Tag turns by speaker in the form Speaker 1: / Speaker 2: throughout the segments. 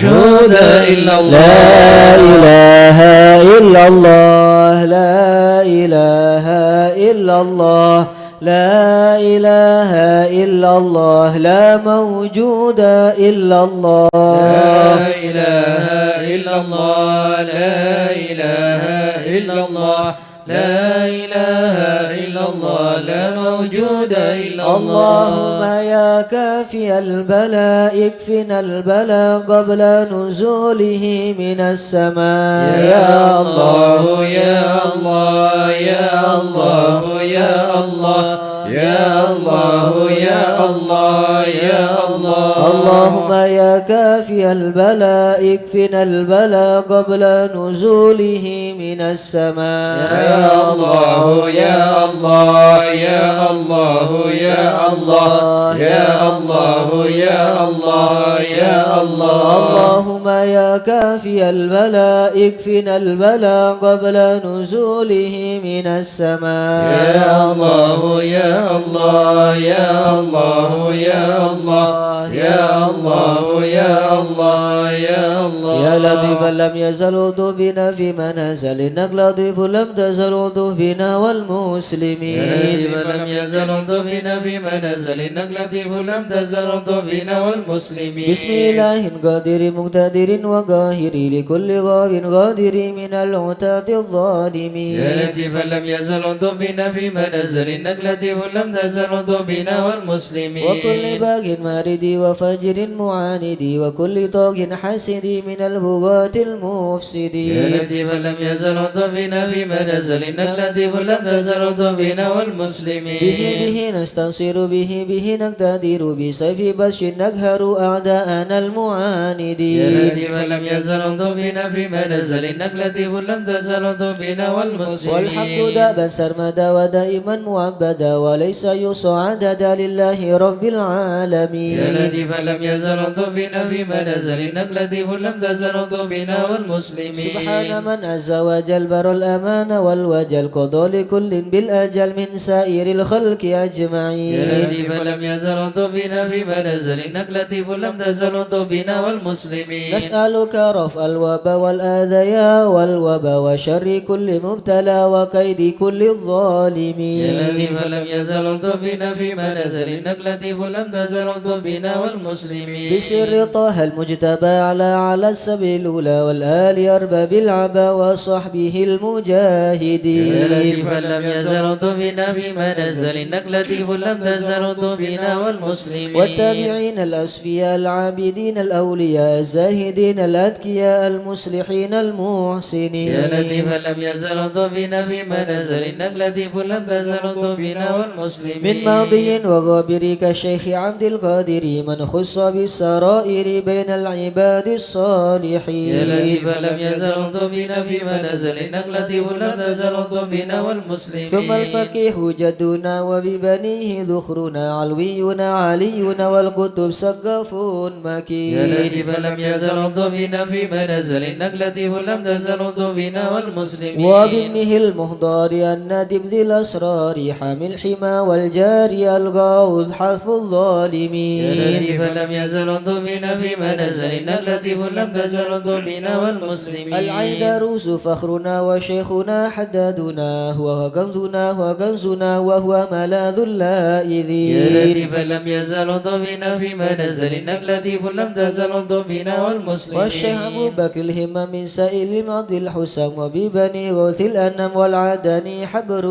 Speaker 1: موجود إلا الله
Speaker 2: لا إله إلا الله لا إله إلا الله لا إله إلا الله لا موجود إلا الله
Speaker 1: لا إله إلا الله لا إله إلا الله لا إله إلا الله لا موجود إلا الله
Speaker 2: اللهم يا كافي البلاء اكفنا البلاء قبل نزوله من السماء
Speaker 1: يا الله يا الله يا الله يا الله يا الله يا الله يا الله
Speaker 2: اللهم يا كافي البلاء اكفنا البلاء قبل نزوله من السماء
Speaker 1: يا الله يا الله يا الله يا الله يا الله يا الله يا الله
Speaker 2: اللهم يا كافي البلاء اكفنا البلاء قبل نزوله من السماء
Speaker 1: يا الله يا الله يا الله يا الله يا الله يا الله يا الله
Speaker 2: يا لطيفا لم يزل بنا في منازل إنك لطيف لم تزل بنا والمسلمين
Speaker 1: يا لطيفا لم يزل بنا في منازل إنك لطيف لم تزل بنا والمسلمين
Speaker 2: بسم الله قادر مقتدر وقاهر لكل غاب غادر من العتاة الظالمين
Speaker 1: يا لطيفا لم يزل بنا في منازل إنك لطيف لم تزل بنا والمسلمين
Speaker 2: وكل باغ مارد وفجر معاند وكل طاغ حاسد من البغاة المفسدين
Speaker 1: يا لطيفا لم يزل بنا في منازل إنك لطيف لم تزل بنا والمسلمين
Speaker 2: به نستنصر به نقتدر بسيف بش نقهر أعداءنا المعاندين
Speaker 1: يا لطيفا لم يزل بنا في منازل إنك لطيف لم تزل بنا والمسلمين
Speaker 2: والحق دابا سرمدا ودائما مؤبدا وليس يصعد لله رب العالمين
Speaker 1: يا لطيفا لم يزل بنا في منازل إنك لطيف لم تزل بنا والمسلمين
Speaker 2: سبحان من عز وجل بر الأمان والوجل قضى لكل بالأجل من سائر الخلق أجمعين
Speaker 1: يا لطيفا لم يزل بنا في منازل إنك لطيف لم تزل بنا والمسلمين
Speaker 2: نسألك رفع الوبا والآذية والوبا وشر كل مبتلى وكيد كل الظالمين
Speaker 1: يا لطيفا لم يزل بنا في منازل إنك لطيف لم تزل بنا والمسلمين
Speaker 2: بسر طه المجتبى على السبيل الأولى والآل أرباب العبا وصحبه المجاهدين
Speaker 1: يا لطيفا لم يزل بنا في منازل إنك لطيف لم تزل بنا والمسلمين
Speaker 2: والتابعين الأسفياء العابدين الأولياء الزاهدين الأذكياء المصلحين المحسنين
Speaker 1: يا لطيفا لم يزل بنا في منازل إنك لطيف لم تزل بنا والمسلمين
Speaker 2: من ماضي وغابر كالشيخ عبد القادر من خص بالسرائر بين العباد الصالحين
Speaker 1: يا لطيفا لم يزل بنا في منازل إنك لطيف لم تزل بنا والمسلمين
Speaker 2: ثم الفقيه جدنا وببنيه ذخرنا علوينا علينا والكتب سقف مكين
Speaker 1: يا لطيفا لم يزل بنا في منازل إنك لطيف لم تزل بنا والمسلمين
Speaker 2: وبابنه المهضار الندب ذي الأسرار حامي الحمى والجاري الغوث حذف الظالمين
Speaker 1: يا لطيفا لم يزل بنا في منازل إنك لطيف لم تزل بنا والمسلمين
Speaker 2: العيدروس فخرنا وشيخنا حدادنا هو كنزنا هو كنزنا وهو ملاذ اللائذين
Speaker 1: يا لطيفا لم يزل بنا في منازل إنك لطيف لم تزل بنا والمسلمين
Speaker 2: والشيخ أبو بكر الهمم من سائل الماضي الحسام وببني غوث الأنم والعدني حبر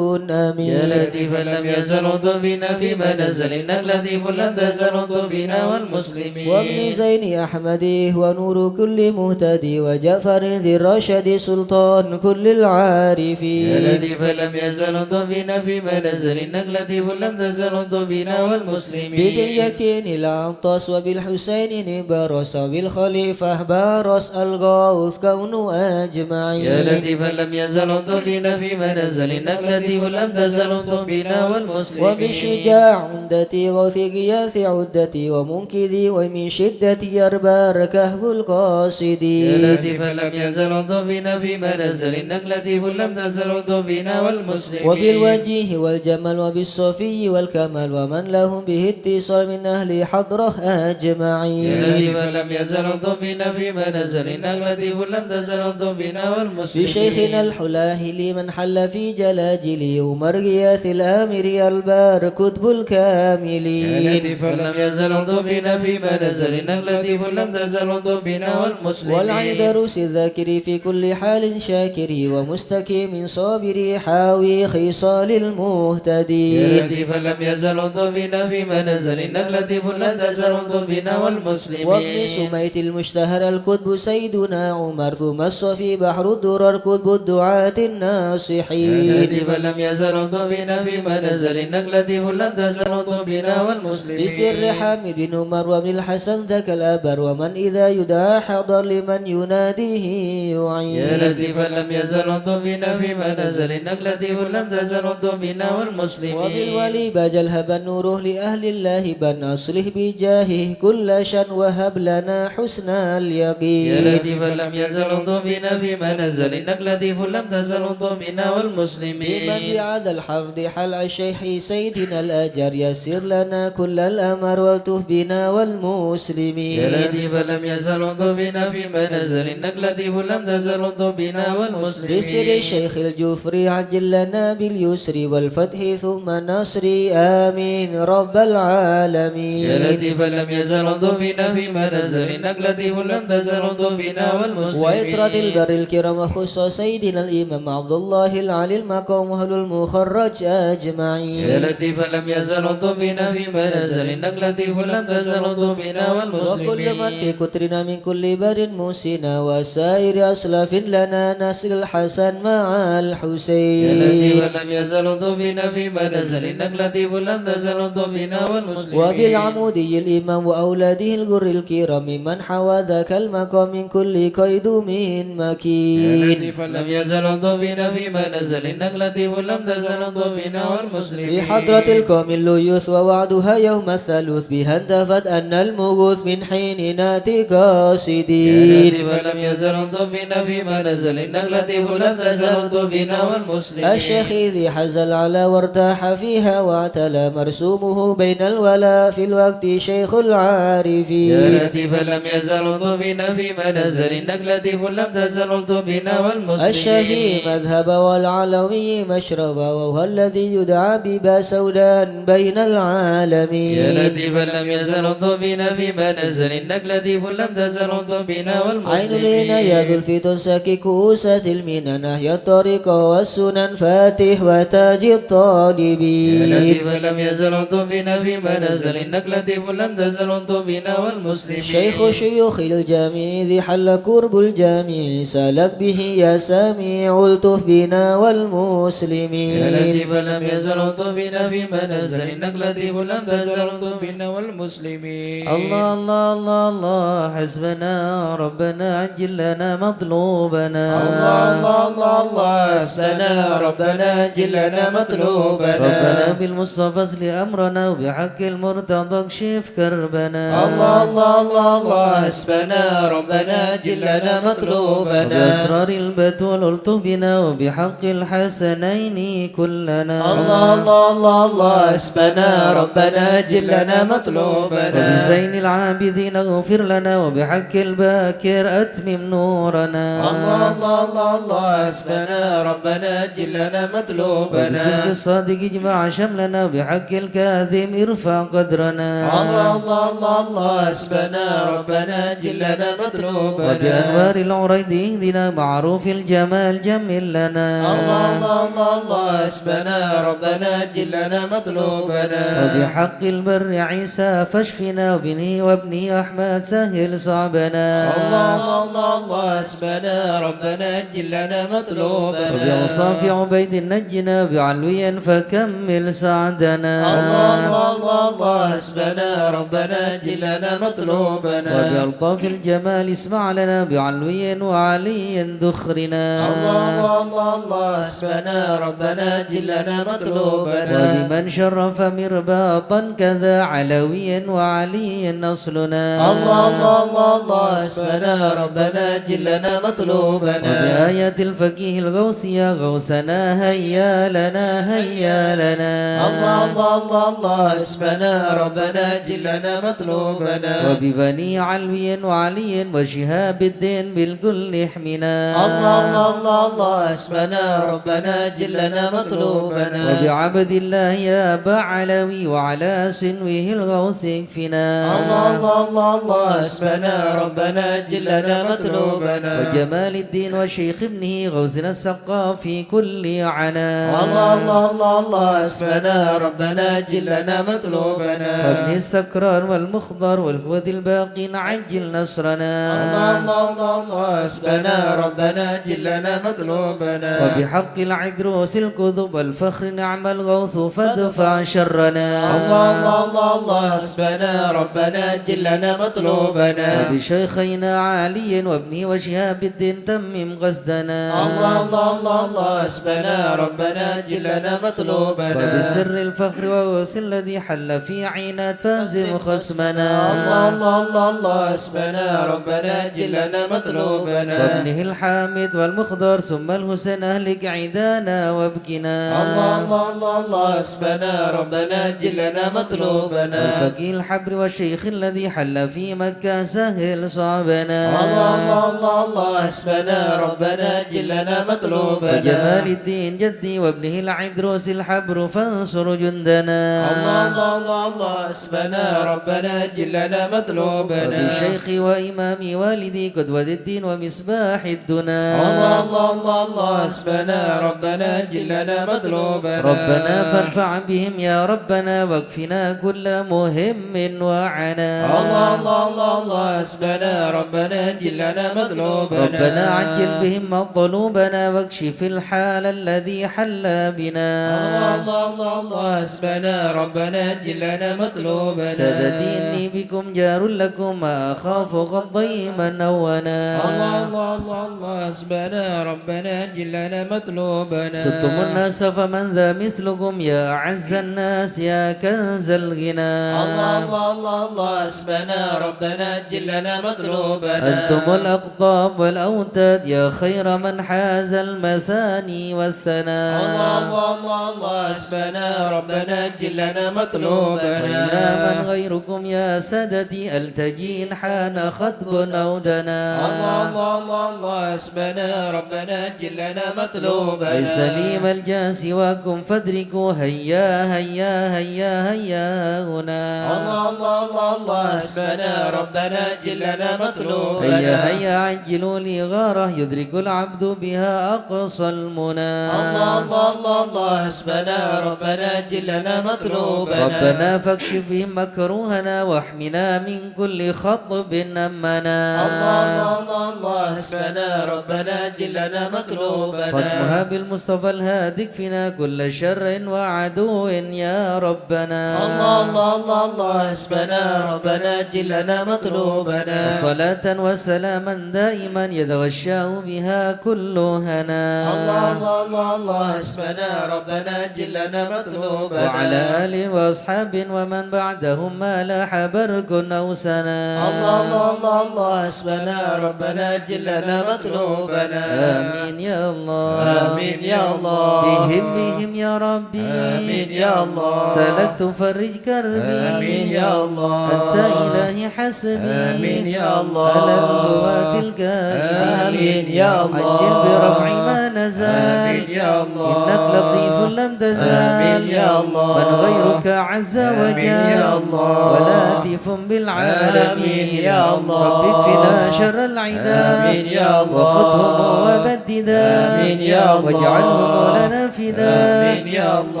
Speaker 2: آمين
Speaker 1: يا لطيفا لم يزل بنا في منازل إنك لطيف لم تزل بنا والمسلمين
Speaker 2: وابن زين أحمدي ونور كل مهتدي وجعفر ذي الرشد سلطان كل العارفين
Speaker 1: يا لطيفا لم يزل بنا في منازل إنك لطيف لم تزل بنا والمسلمين
Speaker 2: بذي اليكين العطاس وبالحسين نبرس وبالخليفة بارس الغوث كون أجمعين
Speaker 1: يا لطيفا لم يزل بنا في منازل إنك لطيف لم تزل بنا والمسلمين
Speaker 2: وبشجاع عندتي غوث غياث عدتي ومنكذي ومن شدتي أربار كهف القاص القاصدين
Speaker 1: لطيفا لم يزل انظر بنا في منازل إنك لطيف لم تزل انظر بنا والمسلمين
Speaker 2: وبالوجه والجمال وبالصفي والكمال ومن لهم به اتصال من أهل حضره أجمعين
Speaker 1: لطيفا لم يزل انظر بنا في منازل إنك لطيف لم تزل انظر بنا والمسلمين
Speaker 2: بشيخنا الحلاهلي من حل في جلاجلي عمر غياث الآمر البار كتب الكاملين
Speaker 1: لطيفا لم يزل انظر بنا في منازل إنك لطيف لم تزل انظر بنا والمسلمين
Speaker 2: والعيدروس الذاكر في كل حال شاكر ومستكيم صابر حاوي خصال المهتدين
Speaker 1: لطيفا لم يزل انظر بنا في منازل إنك لطيف لم تزل انظر بنا والمسلمين
Speaker 2: وابن سميت المشتهر الكتب سيدنا عمر ثم الصفي بحر الدرر كتب الدعاة الناصحين
Speaker 1: لطيفا لم يزل انظر بنا في منازل إنك لطيف لم تزل انظر بنا والمسلمين
Speaker 2: بسر حامد بن عمر وابن الحسن ذاك الأبر ومن إذا يدعى حضر لمن يناديه يعين
Speaker 1: يا لطيفا لم يزل انظر بنا في منازل إنك لطيف لم تزل انظر بنا والمسلمين
Speaker 2: وبالولي بجل هب نوره لأهل الله بن أصلح بجاهه كل شان وهب لنا حسن اليقين
Speaker 1: يا لطيفا لم يزل انظر بنا في منازل إنك لطيف لم تزل انظر بنا والمسلمين
Speaker 2: بمن بعد الحرد حل الشيخ سيدنا الأجر يسر لنا كل الأمر والتف بنا والمسلمين
Speaker 1: يا لطيفا لم يزل انظر بنا في منازل إنك لطيف لم تزل انظر بنا والمسلمين
Speaker 2: بسر الشيخ الجفري عجل لنا باليسر والفتح ثم النصر آمين رب العالمين
Speaker 1: يا لطيفا لم يزل انظر بنا في منازل إنك لطيف لم تزل انظر بنا والمسلمين
Speaker 2: وإطرة البر الكرام وخص سيدنا الإمام عبد الله العلي المقام وأهل المخرج أجمعين
Speaker 1: يا لطيفا لم يزل انظر بنا في منازل إنك لطيف لم تزل انظر بنا والمسلمين
Speaker 2: وكل من في كترنا من كل بر موسنا وسائر أسلاف لنا ناصر الحسن مع
Speaker 1: يا
Speaker 2: الحسين
Speaker 1: لطيفا لم يزل انظر بنا في منازل إنك لطيف لم تزل انظر بنا والمسلمين
Speaker 2: وبالعمودي الإمام وأولاده الغر الكرام من حوى ذاك المقام من كل قيد من
Speaker 1: يا
Speaker 2: مكين
Speaker 1: لطيفا لم يزل انظر بنا في منازل إنك لطيف لم تزل انظر بنا والمسلمين
Speaker 2: في حضرة القوم الليوث ووعدها يوم الثالوث بها انتفت أن المغوث من حين ناتي
Speaker 1: يا
Speaker 2: قاصدين
Speaker 1: لطيفا لم يزل انظر بنا في منازل إنك لطيف لم تزل انظر بنا والمسلمين
Speaker 2: الشيخ ذي حزل على وارتاح فيها واعتلى مرسومه بين الولا في الوقت شيخ
Speaker 1: يا
Speaker 2: العارفين
Speaker 1: لطيفا لم يزل انظر بنا في منازل إنك لطيف لم تزل انظر بنا والمسلمين
Speaker 2: الشافعي مذهب والعلوي مشرب وهو الذي يدعى ببا سودان بين
Speaker 1: يا
Speaker 2: العالمين
Speaker 1: لطيفا لم يزل انظر بنا في منازل إنك لطيف لم تزل انظر بنا
Speaker 2: عين
Speaker 1: والمسلمين
Speaker 2: لنا يا ذو الفتن ساكي كوسة المنن نهي الطريق والسنن فاتح وتاج
Speaker 1: يا
Speaker 2: الطالبين
Speaker 1: لطيفا لم يزل انظر بنا في منازل إنك لطيف لم تزل انظر بنا والمسلمين
Speaker 2: شيخ شيوخ الجميع ذي حل كرب الجميع سلك به يا سميع التف بنا
Speaker 1: يا
Speaker 2: والمسلمين
Speaker 1: لطيفا لم يزل انظر بنا في منازل إنك لطيف لم تزل انظر بنا والمسلمين
Speaker 2: الله الله الله الله حسبنا ربنا عجل لنا مطلوبنا
Speaker 1: الله الله الله الله حسبنا ربنا جل لنا مطلوبنا
Speaker 2: ربنا بالمصطفى اصل امرنا وبحق المرتضى اكشف كربنا
Speaker 1: الله الله الله الله حسبنا ربنا جل لنا مطلوبنا
Speaker 2: وبأسرار البتول الطف بنا وبحق الحسنين كلنا
Speaker 1: الله الله الله الله حسبنا ربنا جل لنا مطلوبنا
Speaker 2: وبزين العابدين اغفر لنا وبحق الباكر اتمم نورنا
Speaker 1: الله الله الله الله حسبنا ربنا جل لنا مطلوبنا
Speaker 2: وبصدق الصادق اجمع شملنا وبحق الكاذب ارفع قدرنا
Speaker 1: الله الله الله الله حسبنا ربنا جل لنا مطلوبنا
Speaker 2: وبأنوار العريض اهدنا معروف الجمال جمل لنا
Speaker 1: الله الله الله الله حسبنا ربنا جل لنا مطلوبنا
Speaker 2: وبحق البر عيسى فاشفنا وبني وابني أحمد سهل صعبنا
Speaker 1: الله الله الله الله حسبنا ربنا جل لنا مطلوبنا
Speaker 2: وبأوصاف عبيد نجنا بعلوي فكمل سعدنا
Speaker 1: الله الله الله الله حسبنا ربنا جل لنا مطلوبنا
Speaker 2: وبألطاف الجمال اسمع لنا بعلوي وعلي ذخرنا
Speaker 1: الله الله الله الله حسبنا ربنا جل لنا مطلوبنا
Speaker 2: وبمن شرف مرباطا كذا علوي وعلي نصلنا
Speaker 1: الله الله الله الله اسمنا ربنا جلنا مطلوبنا
Speaker 2: وبآية الفقيه الغوث يا غوثنا هيا لنا هيا لنا
Speaker 1: الله الله الله الله اسمنا ربنا جلنا مطلوبنا
Speaker 2: وببني علوي وعلي وشهاب الدين بالكل احمنا
Speaker 1: الله الله الله الله اسمنا ربنا جلنا مطلوبنا
Speaker 2: وبعبد الله يا أبا علوي وعلى سنوه الغوث اكفنا
Speaker 1: الله الله الله الله اسمنا ربنا جلنا مطلوبنا
Speaker 2: وجمال الدين وشيخ ابنه غوثنا السقاف في كل عنا
Speaker 1: الله الله الله الله اسمنا ربنا جلنا مطلوبنا
Speaker 2: وابن السكران والمخضر والقوة الباقين عجل نصرنا
Speaker 1: الله الله الله الله اسمنا ربنا جلنا مطلوبنا
Speaker 2: وبحق العدروس الكذب والفخر نعم الغوث فادفع شرنا
Speaker 1: الله الله الله الله اسمنا ربنا جلنا مطلوبنا
Speaker 2: وبشيخينا علي وابنه وشهاب الدين تمم قصدنا
Speaker 1: الله الله الله الله اسمنا ربنا جلنا مطلوبنا
Speaker 2: وبسر الفخر ووس الذي حل في عينات فانزل خصمنا
Speaker 1: الله الله الله الله اسمنا ربنا جلنا مطلوبنا
Speaker 2: وابنه الحامد والمخضر ثم الحسن اهلك عيدانا وابكنا
Speaker 1: الله الله الله الله اسمنا ربنا جلنا مطلوبنا
Speaker 2: والفقيه الحبر والشيخ الذي حل في مكة سهل صعبنا
Speaker 1: الله الله الله الله اسمنا ربنا جلنا مطلوبنا
Speaker 2: وجمال الدين جدي وابنه العدروس الحبر فانصر جندنا
Speaker 1: الله الله الله الله اسمنا ربنا جلنا مطلوبنا
Speaker 2: وبشيخي وإمامي والدي قدوة الدين ومصباح الدنا
Speaker 1: الله الله الله الله اسمنا ربنا جلنا مطلوبنا
Speaker 2: ربنا فارفع بهم يا ربنا واكفنا كل مهم وعنا
Speaker 1: الله الله الله الله اسمنا ربنا جلنا مطلوبنا
Speaker 2: ربنا عجل بهم مطلوبنا واكشف الحال الذي حل بنا
Speaker 1: الله الله الله الله اسمنا ربنا جلنا مطلوبنا
Speaker 2: سادتي إني بكم جار لكم ما أخاف قد ضيما نونا
Speaker 1: الله الله الله الله اسمنا ربنا جلنا مطلوبنا
Speaker 2: ستم الناس فمن ذا مثلكم يا أعز الناس يا كنز الغنى
Speaker 1: الله الله الله الله اسمنا ربنا جلنا مطلوبنا
Speaker 2: أنتم الأقطاب والأوتاد يا خير من حاز المثاني والثناء
Speaker 1: الله الله الله الله اسمنا ربنا جلنا مطلوبنا
Speaker 2: وإلى من غيركم يا سادتي التجين حان خطب أو دنا
Speaker 1: الله الله الله الله اسمنا ربنا جلنا مطلوبنا
Speaker 2: ليس لي ملجأ سواكم فادركوا هيا هيا هيا هيا هنا
Speaker 1: الله الله الله الله اسمنا ربنا جلنا مطلوبنا
Speaker 2: هيا هيا عجلوا لي غارة يدرك العبد بها أقصى المنى
Speaker 1: الله الله الله الله اسمنا ربنا جلنا مطلوبنا
Speaker 2: ربنا فاكشف بهم مكروهنا واحمنا من كل خطب أمنا
Speaker 1: الله الله الله الله اسمنا ربنا جلنا مطلوبنا
Speaker 2: ختمها بالمصطفى الهادي اكفنا كل شر وعدو يا ربنا
Speaker 1: الله الله الله الله اسمنا ربنا جلنا مطلوبنا
Speaker 2: صلاة وسلاما دائما يتغشاه بها كل هنا
Speaker 1: الله الله الله الله اسمنا ربنا جلنا مطلوبنا
Speaker 2: وعلى آل وأصحاب ومن بعدهم ما لاح برك أو سنا
Speaker 1: الله الله الله الله اسمنا ربنا جلنا مطلوبنا
Speaker 2: آمين يا الله
Speaker 1: آمين يا الله
Speaker 2: بهم يا ربي
Speaker 1: آمين يا الله
Speaker 2: سلكت فرج كربي
Speaker 1: آمين يا الله
Speaker 2: أنت إلهي حسبي
Speaker 1: آمين يا الله
Speaker 2: على القوات الكائنين
Speaker 1: آمين يا الله
Speaker 2: عجل برفع ما نزال
Speaker 1: آمين يا الله
Speaker 2: إنك لطيف لم تزال
Speaker 1: آمين يا الله
Speaker 2: من غيرك عز وجل
Speaker 1: آمين يا الله
Speaker 2: ولاتف بالعالمين
Speaker 1: آمين يا الله
Speaker 2: رب اكفنا شر العداء
Speaker 1: آمين يا الله
Speaker 2: وخذهم وبددا
Speaker 1: آمين يا الله
Speaker 2: واجعلهم لنا فداء
Speaker 1: آمين يا الله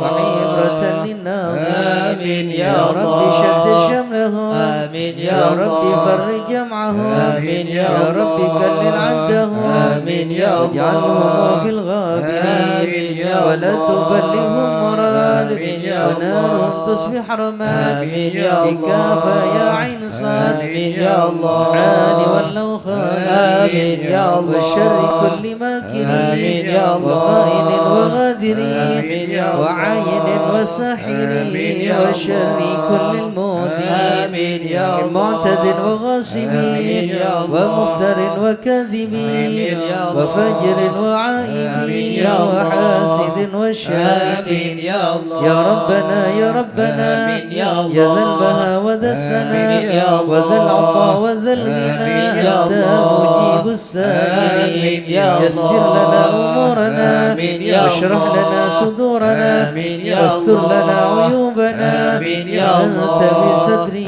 Speaker 2: وعبرة للناظرين
Speaker 1: آمين
Speaker 2: يا
Speaker 1: يا
Speaker 2: رب
Speaker 1: الله
Speaker 2: شتت شملهم
Speaker 1: آمين
Speaker 2: يا
Speaker 1: يا
Speaker 2: رب
Speaker 1: الله
Speaker 2: فرج جمعهم
Speaker 1: آمين يا
Speaker 2: رب
Speaker 1: الله
Speaker 2: كلل عدهم
Speaker 1: آمين يا الله
Speaker 2: واجعلهم في
Speaker 1: آمين
Speaker 2: الغابرين
Speaker 1: يا
Speaker 2: ولا
Speaker 1: الله
Speaker 2: تبلغهم مراد
Speaker 1: آمين يا
Speaker 2: ونارهم
Speaker 1: الله
Speaker 2: تصبح رماد
Speaker 1: آمين يا الله
Speaker 2: إكافى يا عين صاد
Speaker 1: آمين يا الله
Speaker 2: عاني واللوخان
Speaker 1: آمين يا الله
Speaker 2: والشر كل ما الماكرين
Speaker 1: يا الله.
Speaker 2: وخائن وغادرين
Speaker 1: آمين يا الله.
Speaker 2: وعين وساحرين وشر كل المعتدين
Speaker 1: آمين يا الله.
Speaker 2: معتد وغاصبين
Speaker 1: يا الله.
Speaker 2: ومفتر وكاذبين
Speaker 1: يا الله.
Speaker 2: وفجر
Speaker 1: آمين
Speaker 2: وعائبين
Speaker 1: يا الله.
Speaker 2: وحاسد وشاتين
Speaker 1: يا الله.
Speaker 2: يا ربنا يا ربنا
Speaker 1: آمين يا الله.
Speaker 2: يا ذا البهاء وذا السناء
Speaker 1: آمين يا الله.
Speaker 2: وذا العطاء وذا
Speaker 1: آمين
Speaker 2: الغنى
Speaker 1: يا
Speaker 2: أنت
Speaker 1: الله.
Speaker 2: مجيب السائلين
Speaker 1: آمين يا الله.
Speaker 2: يسر لنا أمورنا
Speaker 1: آمين يا
Speaker 2: واشرح
Speaker 1: الله.
Speaker 2: لنا صدورنا
Speaker 1: آمين يا
Speaker 2: واستر
Speaker 1: الله.
Speaker 2: لنا عيوبنا
Speaker 1: آمين يا
Speaker 2: أنت
Speaker 1: الله.
Speaker 2: بسترك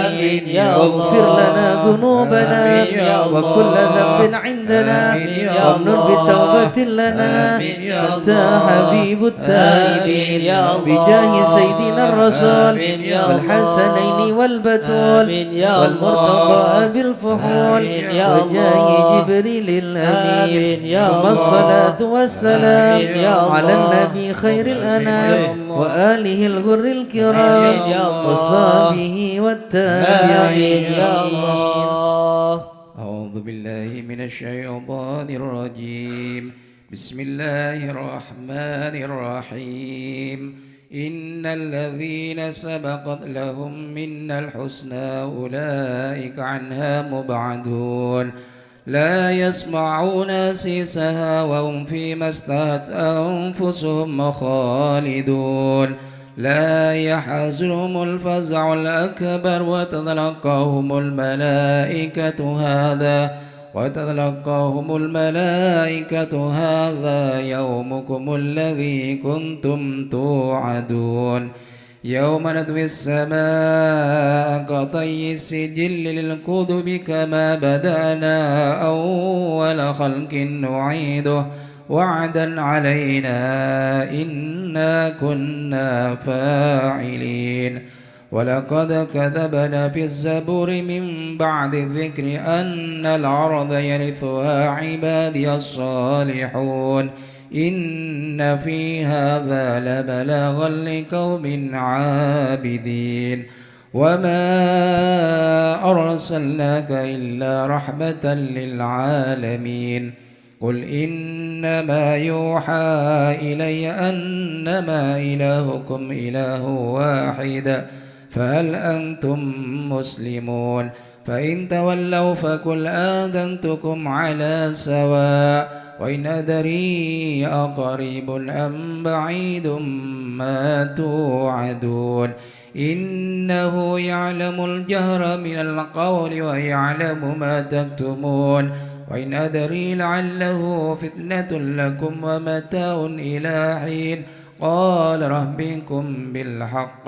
Speaker 1: آمين يا الله.
Speaker 2: واغفر لنا ذنوبنا
Speaker 1: آمين يا الله.
Speaker 2: وكل ذنب عندنا
Speaker 1: آمين يا
Speaker 2: وامنن
Speaker 1: الله.
Speaker 2: بتوبة لنا
Speaker 1: آمين يا
Speaker 2: أنت
Speaker 1: الله.
Speaker 2: حبيب التائبين
Speaker 1: آمين يا الله.
Speaker 2: بجاه سيدنا الرسول
Speaker 1: آمين يا الله.
Speaker 2: والحسنين والبتول
Speaker 1: آمين يا الله.
Speaker 2: والمرتضى بالفحول
Speaker 1: آمين يا
Speaker 2: وجاه
Speaker 1: الله.
Speaker 2: جبريل الأمين
Speaker 1: آمين يا
Speaker 2: ثم
Speaker 1: الله.
Speaker 2: الصلاة والسلام
Speaker 1: آمين يا الله.
Speaker 2: على النبي خير الأنام وآله الغر الكرام
Speaker 1: آمين يا الله.
Speaker 2: وصحبه والتابعين
Speaker 1: آمين يا الله.
Speaker 3: أعوذ بالله من الشيطان الرجيم بسم الله الرحمن الرحيم إن الذين سبقت لهم منا الحسنى أولئك عنها مبعدون لا يسمعون سيسها وهم فيما اشتهت أنفسهم خالدون لا يحزنهم الفزع الأكبر وتتلقاهم الملائكة هذا يومكم الذي كنتم توعدون يوم ندوي السماء كطي السجل للكتب كما بدأنا أول خلق نعيده وعدا علينا إنا كنا فاعلين ولقد كذبنا في الزبور من بعد الذكر أن الأرض يرثها عبادي الصالحون إن في هذا لبلاغا لقوم عابدين وما أرسلناك إلا رحمة للعالمين قل إنما يوحى إلي أنما إلهكم إله واحد فهل أنتم مسلمون فإن تولوا فقل آذنتكم على سواء وإن أدري أقريب أم بعيد ما توعدون إنه يعلم الجهر من القول ويعلم ما تكتمون وإن أدري لعله فتنة لكم ومتاع إلى حين قال ربكم بالحق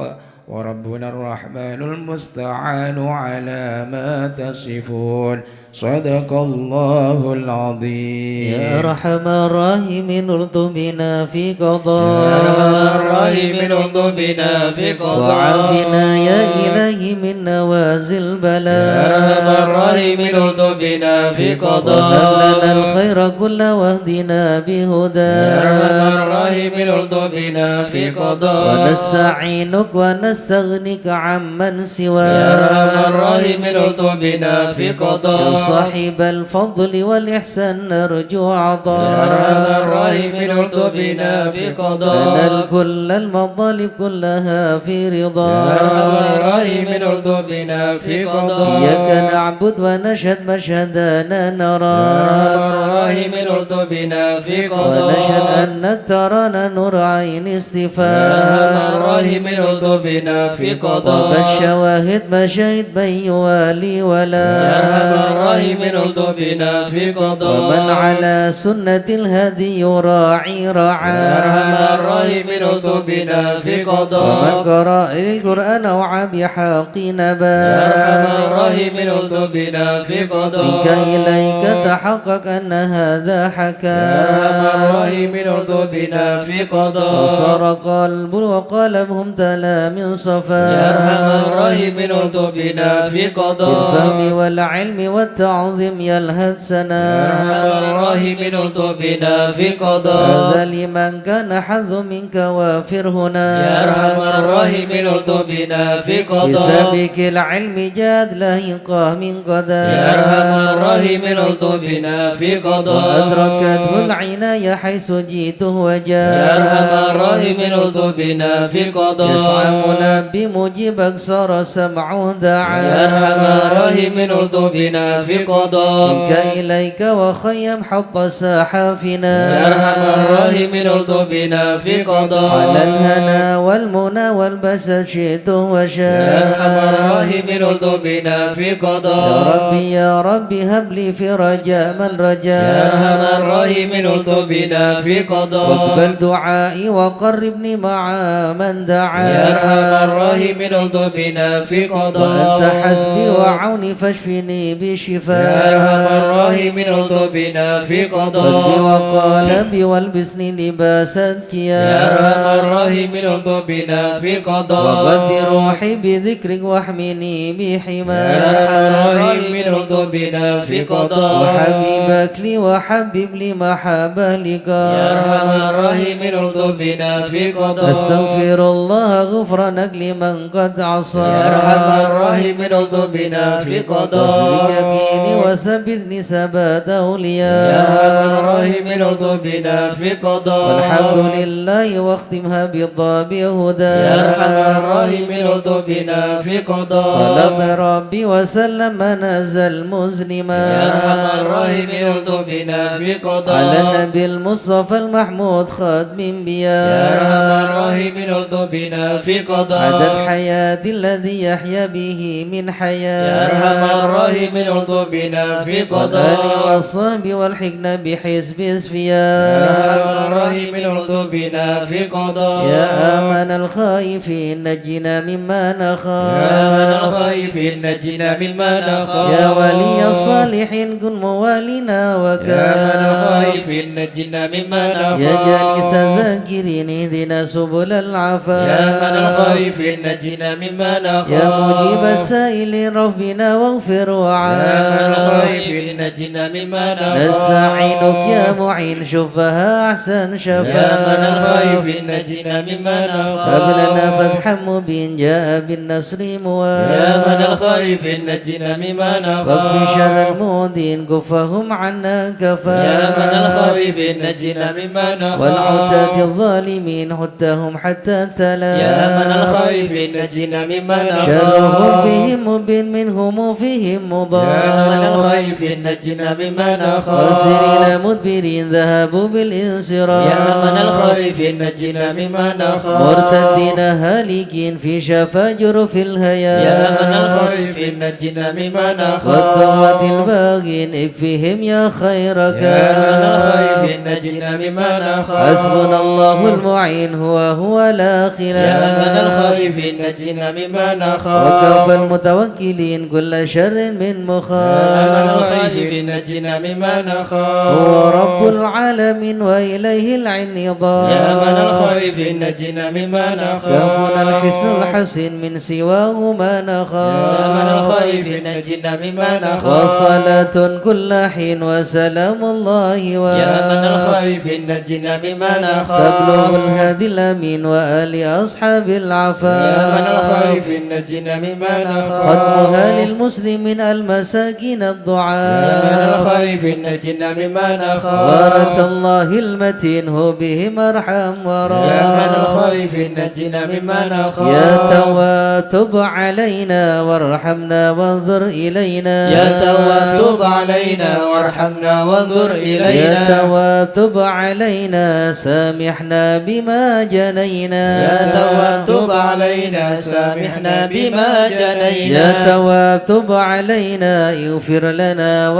Speaker 3: وربنا الرحمن المستعان على ما تصفون صدق الله العظيم
Speaker 2: يا أرحم الراحمين الطف بنا في قضاء
Speaker 1: يا أرحم الراحمين الطف بنا في قضاء
Speaker 2: وعافنا يا إلهي من نوازل البلاء
Speaker 1: يا أرحم الراحمين الطف بنا في قضاء
Speaker 2: وهب لنا الخير كله واهدنا بهدى
Speaker 1: يا أرحم الراحمين الطف بنا في قضاء
Speaker 2: ونستعينك ونستغنيك عمن سواك
Speaker 1: يا أرحم الراحمين الطف بنا في قضاء
Speaker 2: صاحب الفضل والإحسان نرجو
Speaker 1: يا
Speaker 2: عطاء
Speaker 1: أرحم الراحمين الطف بنا في قضاء
Speaker 2: ننال كل المطالب كلها في رضا
Speaker 1: يا أرحم الراحمين الطف بنا في قضاء
Speaker 2: إياك نعبد ونشهد مشهدنا نرى
Speaker 1: يا أرحم الراحمين الطف بنا في قضاء
Speaker 2: ونشهد أنك ترانا نور عين
Speaker 1: يا
Speaker 2: استفاء
Speaker 1: أرحم الراحمين الطف بنا في قضاء
Speaker 2: وبالشواهد مشاهد من يوالي ولا
Speaker 1: يا أرحم الراحمين الطف بنا في قضاء
Speaker 2: ومن على سنة الهدي يراعي
Speaker 1: يا أرحم
Speaker 2: رعاه
Speaker 1: الراحمين الطف بنا في قضاء
Speaker 2: ومن قرأ القرآن وعى بحق
Speaker 1: يا
Speaker 2: نبا
Speaker 1: أرحم الراحمين الطف بنا في قضاء
Speaker 2: منك إليك تحقق أن هذا
Speaker 1: يا
Speaker 2: حكى
Speaker 1: أرحم الراحمين الطف بنا في قضاء
Speaker 2: وصار قلب وقلبهم تلا من صفا
Speaker 1: يا أرحم الراحمين الطفنا في قضاء
Speaker 2: بالفهم والعلم والتعظيم يا الهدسنا
Speaker 1: يا أرحم الراحمين الطفنا في قضاء
Speaker 2: هذا لمن كان حظ منك وافر هنا
Speaker 1: يا أرحم الراحمين الطفنا في قضاء
Speaker 2: بسبك العلم جاد لهقه من قضاء
Speaker 1: يا أرحم الراحمين الطفنا في قضاء
Speaker 2: وأدركته العناية حيث جئته وجاء
Speaker 1: يا أرحم الراحمين الطفنا في قضاء
Speaker 2: يسعى منبي مجيبك صار سمعه دعا
Speaker 1: يا أرحم الراحمين الطفنا في قضاء
Speaker 2: منك إليك وخيم حق ساحافنا
Speaker 1: يا أرحم الراحمين الطفنا في قضاء
Speaker 2: على الهنا والمنى والبسط شئته وشاء
Speaker 1: يا أرحم الراحمين الطفنا في
Speaker 2: يا
Speaker 1: قضاء
Speaker 2: ربي يا ربي هب لي في رجاء من رجاء
Speaker 1: يا أرحم الراحمين الطفنا في قضاء
Speaker 2: واقبل دعائي وقربني مع من دعا
Speaker 1: يا أرحم الراحمين الطفنا في قضاء
Speaker 2: وأنت حسبي وعوني فاشفني بشفاء
Speaker 1: يا أرحم الراحمين الطفنا في قضاء
Speaker 2: قلبي وقالبي والبسني لباس الكيا
Speaker 1: يا أرحم الراحمين الطفنا في قضاء
Speaker 2: وغد روحي بذكرك واحمني بحماك
Speaker 1: يا أرحم الراحمين الطفنا في قضاء
Speaker 2: وحبيبك لي وحبب لي محبة لك
Speaker 1: يا أرحم الراحمين الطفنا في قضاء
Speaker 2: أستغفر الله غفرانك لمن قد عصى
Speaker 1: يا أرحم الراحمين الطفنا في قضاء
Speaker 2: واسلك يقيني وثبتني ثبات
Speaker 1: يا
Speaker 2: أولياء
Speaker 1: أرحم الراحمين الطفنا في قضاء
Speaker 2: والحمد لله واختمها بالضاب هدى
Speaker 1: يا أرحم الراحمين الطفنا في قضاء
Speaker 2: صلى ربي وسلم نزل مسلما
Speaker 1: يا أرحم الراحمين الطفنا في قضاء
Speaker 2: على النبي المصطفى المحمود خاتم بيا
Speaker 1: يا أرحم الراحمين الطفنا في قضاء
Speaker 2: عدد حياتي الذي يحيا به من حياة
Speaker 1: يا أرحم الراحمين الطفنا في قضاء
Speaker 2: والآل والصحب والحكم بحزب
Speaker 1: يا
Speaker 2: اسفياء
Speaker 1: أرحم الراحمين الطفنا في قضاء
Speaker 2: يا آمن الخائفين نجنا مما
Speaker 1: يا من
Speaker 2: نخاف
Speaker 1: الخائفين نجنا مما نخاف
Speaker 2: يا ولي الصالحين كن موالنا
Speaker 1: يا من
Speaker 2: وكان
Speaker 1: الخائفين نجنا مما نخاف
Speaker 2: يا جالس الذاكرين اهدنا سبل العفاف
Speaker 1: يا من الخائفين نجنا مما نخاف
Speaker 2: يا مجيب السائلين ربنا واغفر
Speaker 1: يا من
Speaker 2: وعاف
Speaker 1: الخائفين نجنا مما نخاف
Speaker 2: نستعينك يا معين شفها أحسن
Speaker 1: يا من
Speaker 2: شفاء
Speaker 1: الخائفين نجنا مما نخاف
Speaker 2: هب لنا فتحا مبين جاء بالنصر
Speaker 1: يا من
Speaker 2: موافق
Speaker 1: الخائفين نجنا مما نخاف
Speaker 2: وفي شر المؤذين كفهم عنا كفا
Speaker 1: يا من الخائفين نجنا مما نخاف
Speaker 2: والعتاة الظالمين حتهم حتى تلا
Speaker 1: يا من الخائفين نجنا مما نخاف
Speaker 2: شرهم فيهم مبين منهم فيهم
Speaker 1: يا من
Speaker 2: مضار
Speaker 1: الخائفين نجنا مما نخاف
Speaker 2: خاسرين مدبرين ذهبوا بالانصراف
Speaker 1: يا من الخائفين نجنا مما نخاف
Speaker 2: مرتدين هالكين في شفا جرف الهيا
Speaker 1: يا من الخائفين نجنا مما نخاف
Speaker 2: والطغاة الباغين اكفهم يا خيرك
Speaker 1: يا من الخائفين نجنا مما نخاف
Speaker 2: حسبنا الله المعين هو لا خلاف
Speaker 1: يا من الخائفين نجنا مما نخاف
Speaker 2: وكفى المتوكلين كل شر من
Speaker 1: يا من
Speaker 2: مخاف
Speaker 1: الخائفين نجنا مما نخاف
Speaker 2: هو رب العالمين وإليه العنضاء
Speaker 1: يا من الخائفين نجنا مما نخاف
Speaker 2: كفنا الحسن الحسن من سواه ما
Speaker 1: يا من
Speaker 2: نخاف
Speaker 1: الخائفين نجنا مما نخاف
Speaker 2: وصلاة كل حين وسلام الله
Speaker 1: يا من الخائفين نجنا مما نخاف
Speaker 2: تبلغ الهادي الأمين وآل أصحاب العفا
Speaker 1: يا من الخائفين نجنا مما نخاف
Speaker 2: ختمها للمسلمين المساكين
Speaker 1: يا من
Speaker 2: الضعاف
Speaker 1: الخائفين نجنا مما نخاف
Speaker 2: وارة الله المتين هو بهم أرحم
Speaker 1: يا من
Speaker 2: ورا
Speaker 1: الخائفين نجنا مما نخاف
Speaker 2: يا تواتب علينا وارحمنا وانظر إلينا
Speaker 1: يا تواتب علينا وارحمنا وانظر
Speaker 2: يا
Speaker 1: إلينا
Speaker 2: تواتب علينا سامحنا بما جنينا
Speaker 1: يا تواتب علينا سامحنا بما
Speaker 2: يا
Speaker 1: جنينا
Speaker 2: تواتب علينا اغفر لنا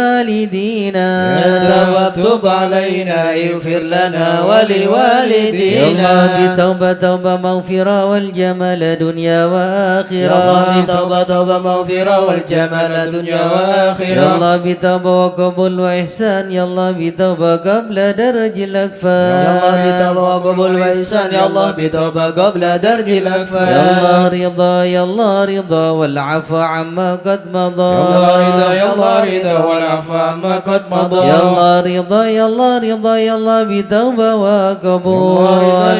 Speaker 2: ولوالدينا
Speaker 1: يا تواب تب علينا اغفر لنا ولوالدينا
Speaker 2: يا الله بتوبة توبة مغفرة والجمال دنيا وآخرة
Speaker 1: يا الله بتوبة توبة مغفرة والجمال دنيا وآخرة
Speaker 2: يا الله بتوبة وقبول وإحسان يا الله بتوبة قبل درج الأكفان
Speaker 1: يا الله بتوبة وقبول وإحسان يا الله بتوبة قبل درج الأكفان
Speaker 2: يا الله رضا يا الله رضا والعفو عما قد مضى
Speaker 1: يا الله رضا يا الله رضا والعفو عما قد مضى
Speaker 2: يا الله رضا يا الله رضا يا الله بتوبة وقبول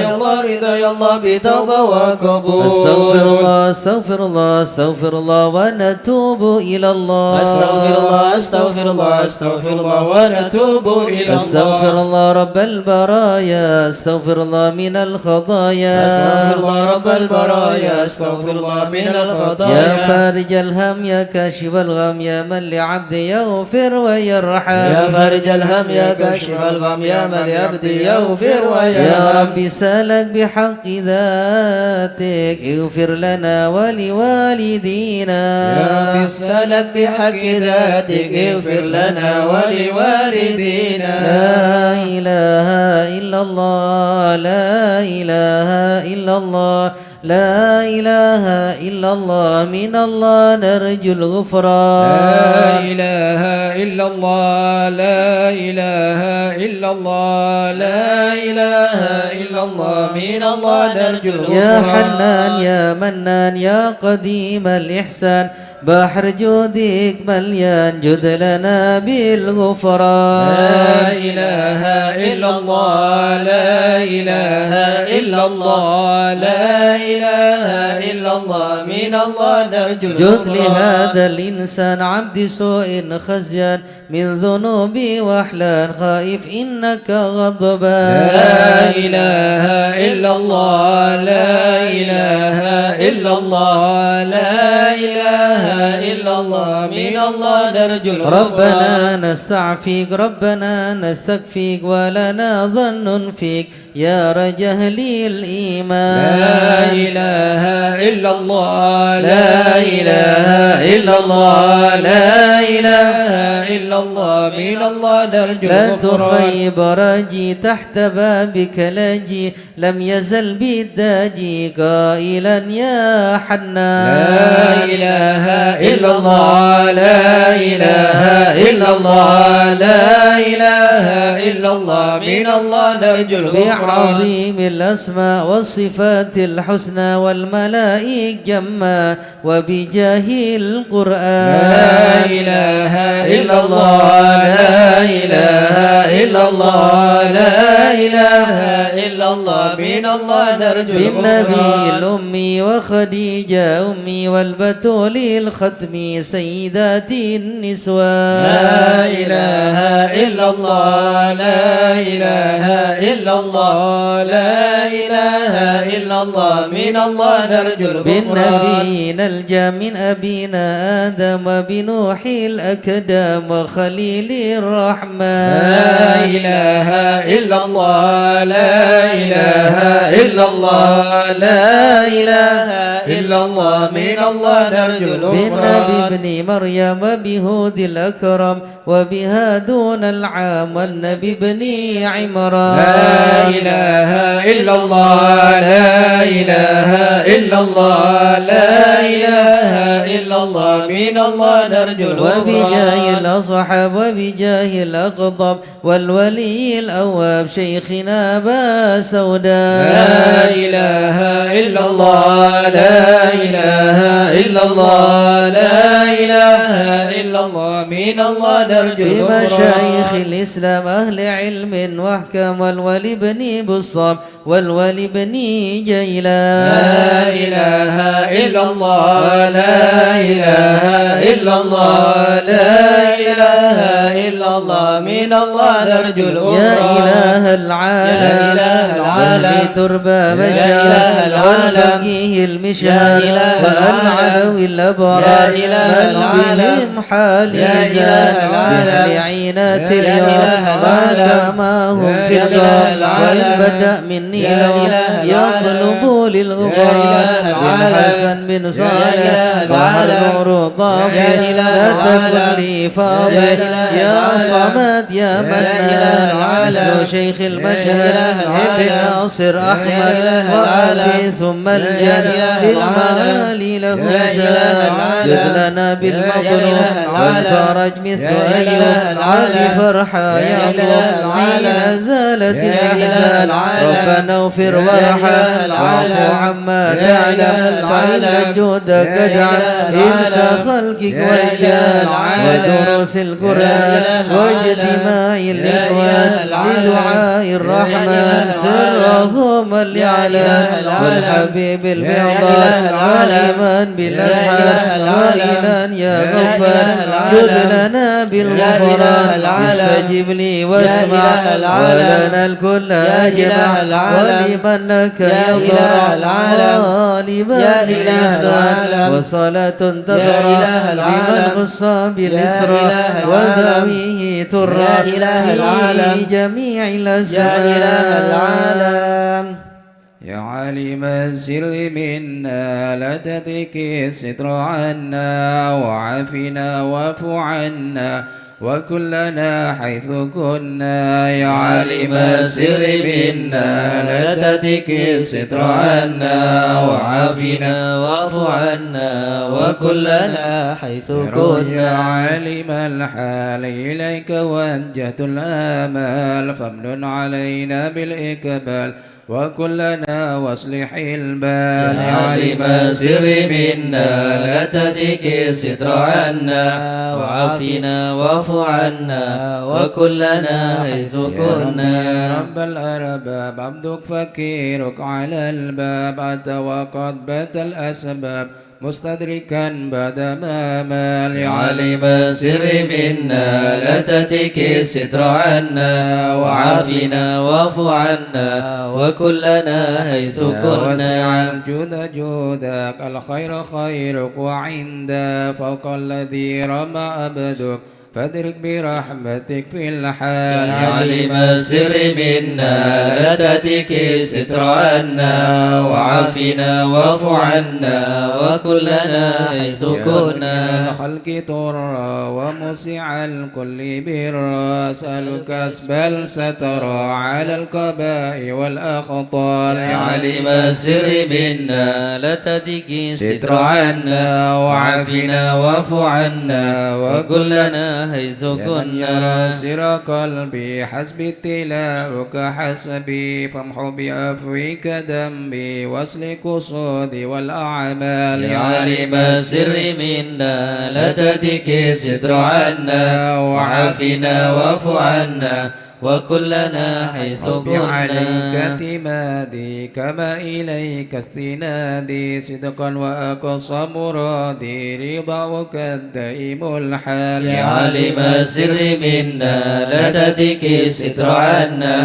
Speaker 1: يا الله رضا يا الله بتوبة وقبول
Speaker 2: استغفر الله استغفر الله استغفر الله ونتوب إلى الله
Speaker 1: استغفر الله استغفر الله استغفر الله ونتوب إلى الله
Speaker 2: استغفر الله رب البرايا استغفر الله من الخطايا
Speaker 1: استغفر الله رب البرايا استغفر الله من الخطايا
Speaker 2: يا فارج الهم يا كاشف الغم يا من لعبد يغفر ويرحم
Speaker 1: يا فارج الهم يا كاشف الغم يا من لعبدي يغفر ويرحم
Speaker 2: يا ربي سالك بحق ذاتك اغفر لنا ولوالدينا
Speaker 1: يا ربي سألك بحق ذاتك اغفر لنا ولوالدينا
Speaker 2: لا إله إلا الله لا إله إلا الله لا إله إلا الله من الله نرجو الغفران
Speaker 3: لا إله إلا الله لا إله إلا الله لا إله إلا الله من الله نرجو الغفران
Speaker 2: يا حنان يا منان يا قديم الإحسان بحر جودك مليان جد لنا بالغفران
Speaker 3: لا إله إلا الله لا إله إلا الله لا إله إلا الله من الله نرجو
Speaker 2: جد
Speaker 3: الغفران
Speaker 2: لهذا الإنسان عبد سوء خزيان من ذنوبي وأحلان خائف إنك غضبان
Speaker 3: لا إله إلا الله لا إله إلا الله لا إله إلا الله من الله نرجو الغفران
Speaker 2: ربنا نستعفيك ربنا نستكفيك ولنا ظن فيك يا رجه لي الإيمان
Speaker 3: لا إله إلا الله
Speaker 2: لا إله إلا الله لا إله
Speaker 3: إلا الله من الله نرجو
Speaker 2: لا
Speaker 3: الغفران
Speaker 2: تخيب راجي تحت بابك لاجي لم يزل بالداجي قائلا يا حنان
Speaker 3: لا إله إلا الله لا إله إلا الله لا إله إلا الله من الله نرجو الغفران
Speaker 2: بعظيم الأسماء والصفات الحسنى والملائك جما وبجاه القرآن
Speaker 3: لا إله إلا الله لا إله إلا الله لا إله إلا الله من الله نرجو
Speaker 2: بالنبي
Speaker 3: الغفران
Speaker 2: الأمي وخديجة أمي والبتول الختمي سيدات النسوان
Speaker 3: لا إله إلا الله لا إله إلا الله لا إله إلا الله من الله نرجو الغفران
Speaker 2: بالنبي نلجأ من أبينا آدم وبنوح الأكدام وخليل الرحمن
Speaker 3: لا إله إلا الله لا إله إلا الله لا إله إلا الله من الله نرجو
Speaker 2: بالنبي
Speaker 3: الغفران
Speaker 2: ابن مريم وبهود الأكرم وبها دون العام والنبي ابن عمران
Speaker 3: لا إله إلا الله لا إله إلا الله لا إله إلا الله من الله نرجو
Speaker 2: وبجاه
Speaker 3: الغفران
Speaker 2: الأصحاب وبجاه الأقطب والولي الأواب شيخنا أبا سوداء
Speaker 3: لا إله إلا الله لا إله إلا الله لا إله إلا الله من الله نرجو
Speaker 2: بمشايخ
Speaker 3: الغفران
Speaker 2: الإسلام أهل علم واحكام والولي بن بصام والولي بن جيلان
Speaker 3: لا إله إلا الله لا إله إلا الله لا إله إلا الله من الله نرجو الغفران
Speaker 2: يا إله العالم
Speaker 3: يا إله العالم
Speaker 2: أهل تربى
Speaker 3: يا
Speaker 2: بشر
Speaker 3: إله العالم
Speaker 2: والفقيه المشهد
Speaker 3: يا إله
Speaker 2: والعلوي الأبرار
Speaker 3: يا إله
Speaker 2: من
Speaker 3: العالم
Speaker 2: بهم حال
Speaker 3: يا إله العالم
Speaker 2: بأهل الكائنات
Speaker 3: يا
Speaker 2: اليوم
Speaker 3: إله العالم
Speaker 2: ما هم في
Speaker 3: يا إله
Speaker 2: الغار
Speaker 3: العالم
Speaker 2: وإن بدأ مني
Speaker 3: يا
Speaker 2: لو
Speaker 3: إله
Speaker 2: يطلب
Speaker 3: العالم
Speaker 2: للغبار
Speaker 3: يا إله العالم
Speaker 2: بالحسن بن
Speaker 3: يا
Speaker 2: صالح
Speaker 3: إله
Speaker 2: بحر
Speaker 3: العالم
Speaker 2: نور ضافي
Speaker 3: يا إله
Speaker 2: لا تكن
Speaker 3: العالم
Speaker 2: لي فاضل
Speaker 3: يا إله
Speaker 2: يا
Speaker 3: العالم
Speaker 2: صمد يا
Speaker 3: يا
Speaker 2: منان
Speaker 3: إله العالم
Speaker 2: مثل شيخ
Speaker 3: يا
Speaker 2: المشهد
Speaker 3: إله
Speaker 2: ابن
Speaker 3: العالم
Speaker 2: ناصر
Speaker 3: يا
Speaker 2: أحمد
Speaker 3: إله
Speaker 2: وآتي
Speaker 3: العالم
Speaker 2: ثم
Speaker 3: يا
Speaker 2: الجد
Speaker 3: إله
Speaker 2: بالمعالي له
Speaker 3: يا إله
Speaker 2: شان
Speaker 3: العالم
Speaker 2: جد لنا
Speaker 3: يا
Speaker 2: بالمطلوب
Speaker 3: إله العالم
Speaker 2: والفرج مثل
Speaker 3: يا
Speaker 2: أيوب
Speaker 3: إله العالم
Speaker 2: عبد فرحة
Speaker 3: يا
Speaker 2: يا
Speaker 3: إله
Speaker 2: الله حين
Speaker 3: العالم
Speaker 2: زالت
Speaker 3: يا إله
Speaker 2: الأحزان
Speaker 3: العالم
Speaker 2: ربنا اغفر
Speaker 3: يا
Speaker 2: وارحم
Speaker 3: إله العالم
Speaker 2: واعف عما
Speaker 3: يا
Speaker 2: تعلم
Speaker 3: إله
Speaker 2: فإن
Speaker 3: العالم
Speaker 2: جودك
Speaker 3: يا
Speaker 2: اجعل
Speaker 3: إله
Speaker 2: إنس
Speaker 3: العالم
Speaker 2: خلقك
Speaker 3: يا
Speaker 2: والجان
Speaker 3: إله العالم
Speaker 2: ودروس
Speaker 3: يا
Speaker 2: القرآن
Speaker 3: إله
Speaker 2: واجتماع
Speaker 3: العالم
Speaker 2: الإخوان
Speaker 3: يا إله العالم
Speaker 2: لدعاء
Speaker 3: يا
Speaker 2: الرحمن
Speaker 3: إله
Speaker 2: سرهم
Speaker 3: يا
Speaker 2: اليعلى
Speaker 3: إله العالم
Speaker 2: والحبيب
Speaker 3: يا
Speaker 2: المعضل
Speaker 3: إله العالم
Speaker 2: والإيمان
Speaker 3: يا
Speaker 2: بالأسحار
Speaker 3: إله العالم
Speaker 2: وإلى يا
Speaker 3: يا
Speaker 2: غفار
Speaker 3: إله العالم
Speaker 2: جد لنا
Speaker 3: يا
Speaker 2: بالغفران
Speaker 3: إله العالم
Speaker 2: استجب لي
Speaker 3: يا
Speaker 2: واسمع
Speaker 3: إله العالم
Speaker 2: ولنا الكل
Speaker 3: يا
Speaker 2: أجمع
Speaker 3: إله العالم
Speaker 2: ولمن لك
Speaker 3: يا إله العالم
Speaker 2: غالبا
Speaker 3: يا إله
Speaker 2: للإحسان
Speaker 3: العالم
Speaker 2: وصلاة
Speaker 3: يا
Speaker 2: تضرع
Speaker 3: إله العالم
Speaker 2: لمن خص
Speaker 3: يا
Speaker 2: بالإسراء
Speaker 3: إله العالم
Speaker 2: وذويه ترى
Speaker 3: يا إله العالم
Speaker 2: في جميع
Speaker 3: يا
Speaker 2: الأزمان
Speaker 3: إله العالم
Speaker 1: يا عالم السر منا لا تتك الستر عنا وعافنا واعف عنا وكلنا حيث كنا يا عالم السر منا لا تتك الستر عنا وعافنا واعف عنا وكلنا
Speaker 2: حيث
Speaker 1: يا عالم الحال إليك وجهت الآمال فامنن علينا بالإقبال وكلنا واصلح البال
Speaker 2: يا عالم السر منا لا تتك الستر عنا وعافنا واعف عنا وكلنا حيث كنا
Speaker 1: يا رب الأرباب عبدك فكيرك على الباب أتى وقد بات الأسباب مستدركا بعد ما مال
Speaker 2: يا عالم السر منا لا تتك الستر عنا وعافنا واعف عنا وكلنا حيث
Speaker 1: وسع
Speaker 2: كنا
Speaker 1: الجود جودك الخير خيرك وعند فوق الذي رمى عبدك فادرك برحمتك في الحال
Speaker 2: يا عالم السر منا لا تتك الستر عنا وعافنا واعف عنا وكلنا حيث كنا
Speaker 1: الخلق ترى ومسع الكل برا أسألك أسبل الستر على القباء والأخطار
Speaker 2: يا عالم السر منا لا تتك الستر عنا وعافنا واعف عنا وكلنا حيث
Speaker 1: لمن يرى
Speaker 2: كنا
Speaker 1: سر قلبي حسبي ابتلاؤك حسبي فامحو بعفوك ذنبي واصل قصودي والأعمال
Speaker 2: يا عالم السر منا لا تتك الستر عنا وعافنا واعف عنا وكلنا حيث
Speaker 1: عليك
Speaker 2: كنا
Speaker 1: اعتمادي كما إليك استنادي صدقا وأقصى مرادي رضاك الدائم الحال
Speaker 2: يا عالم السر منا لا تتك الستر عنا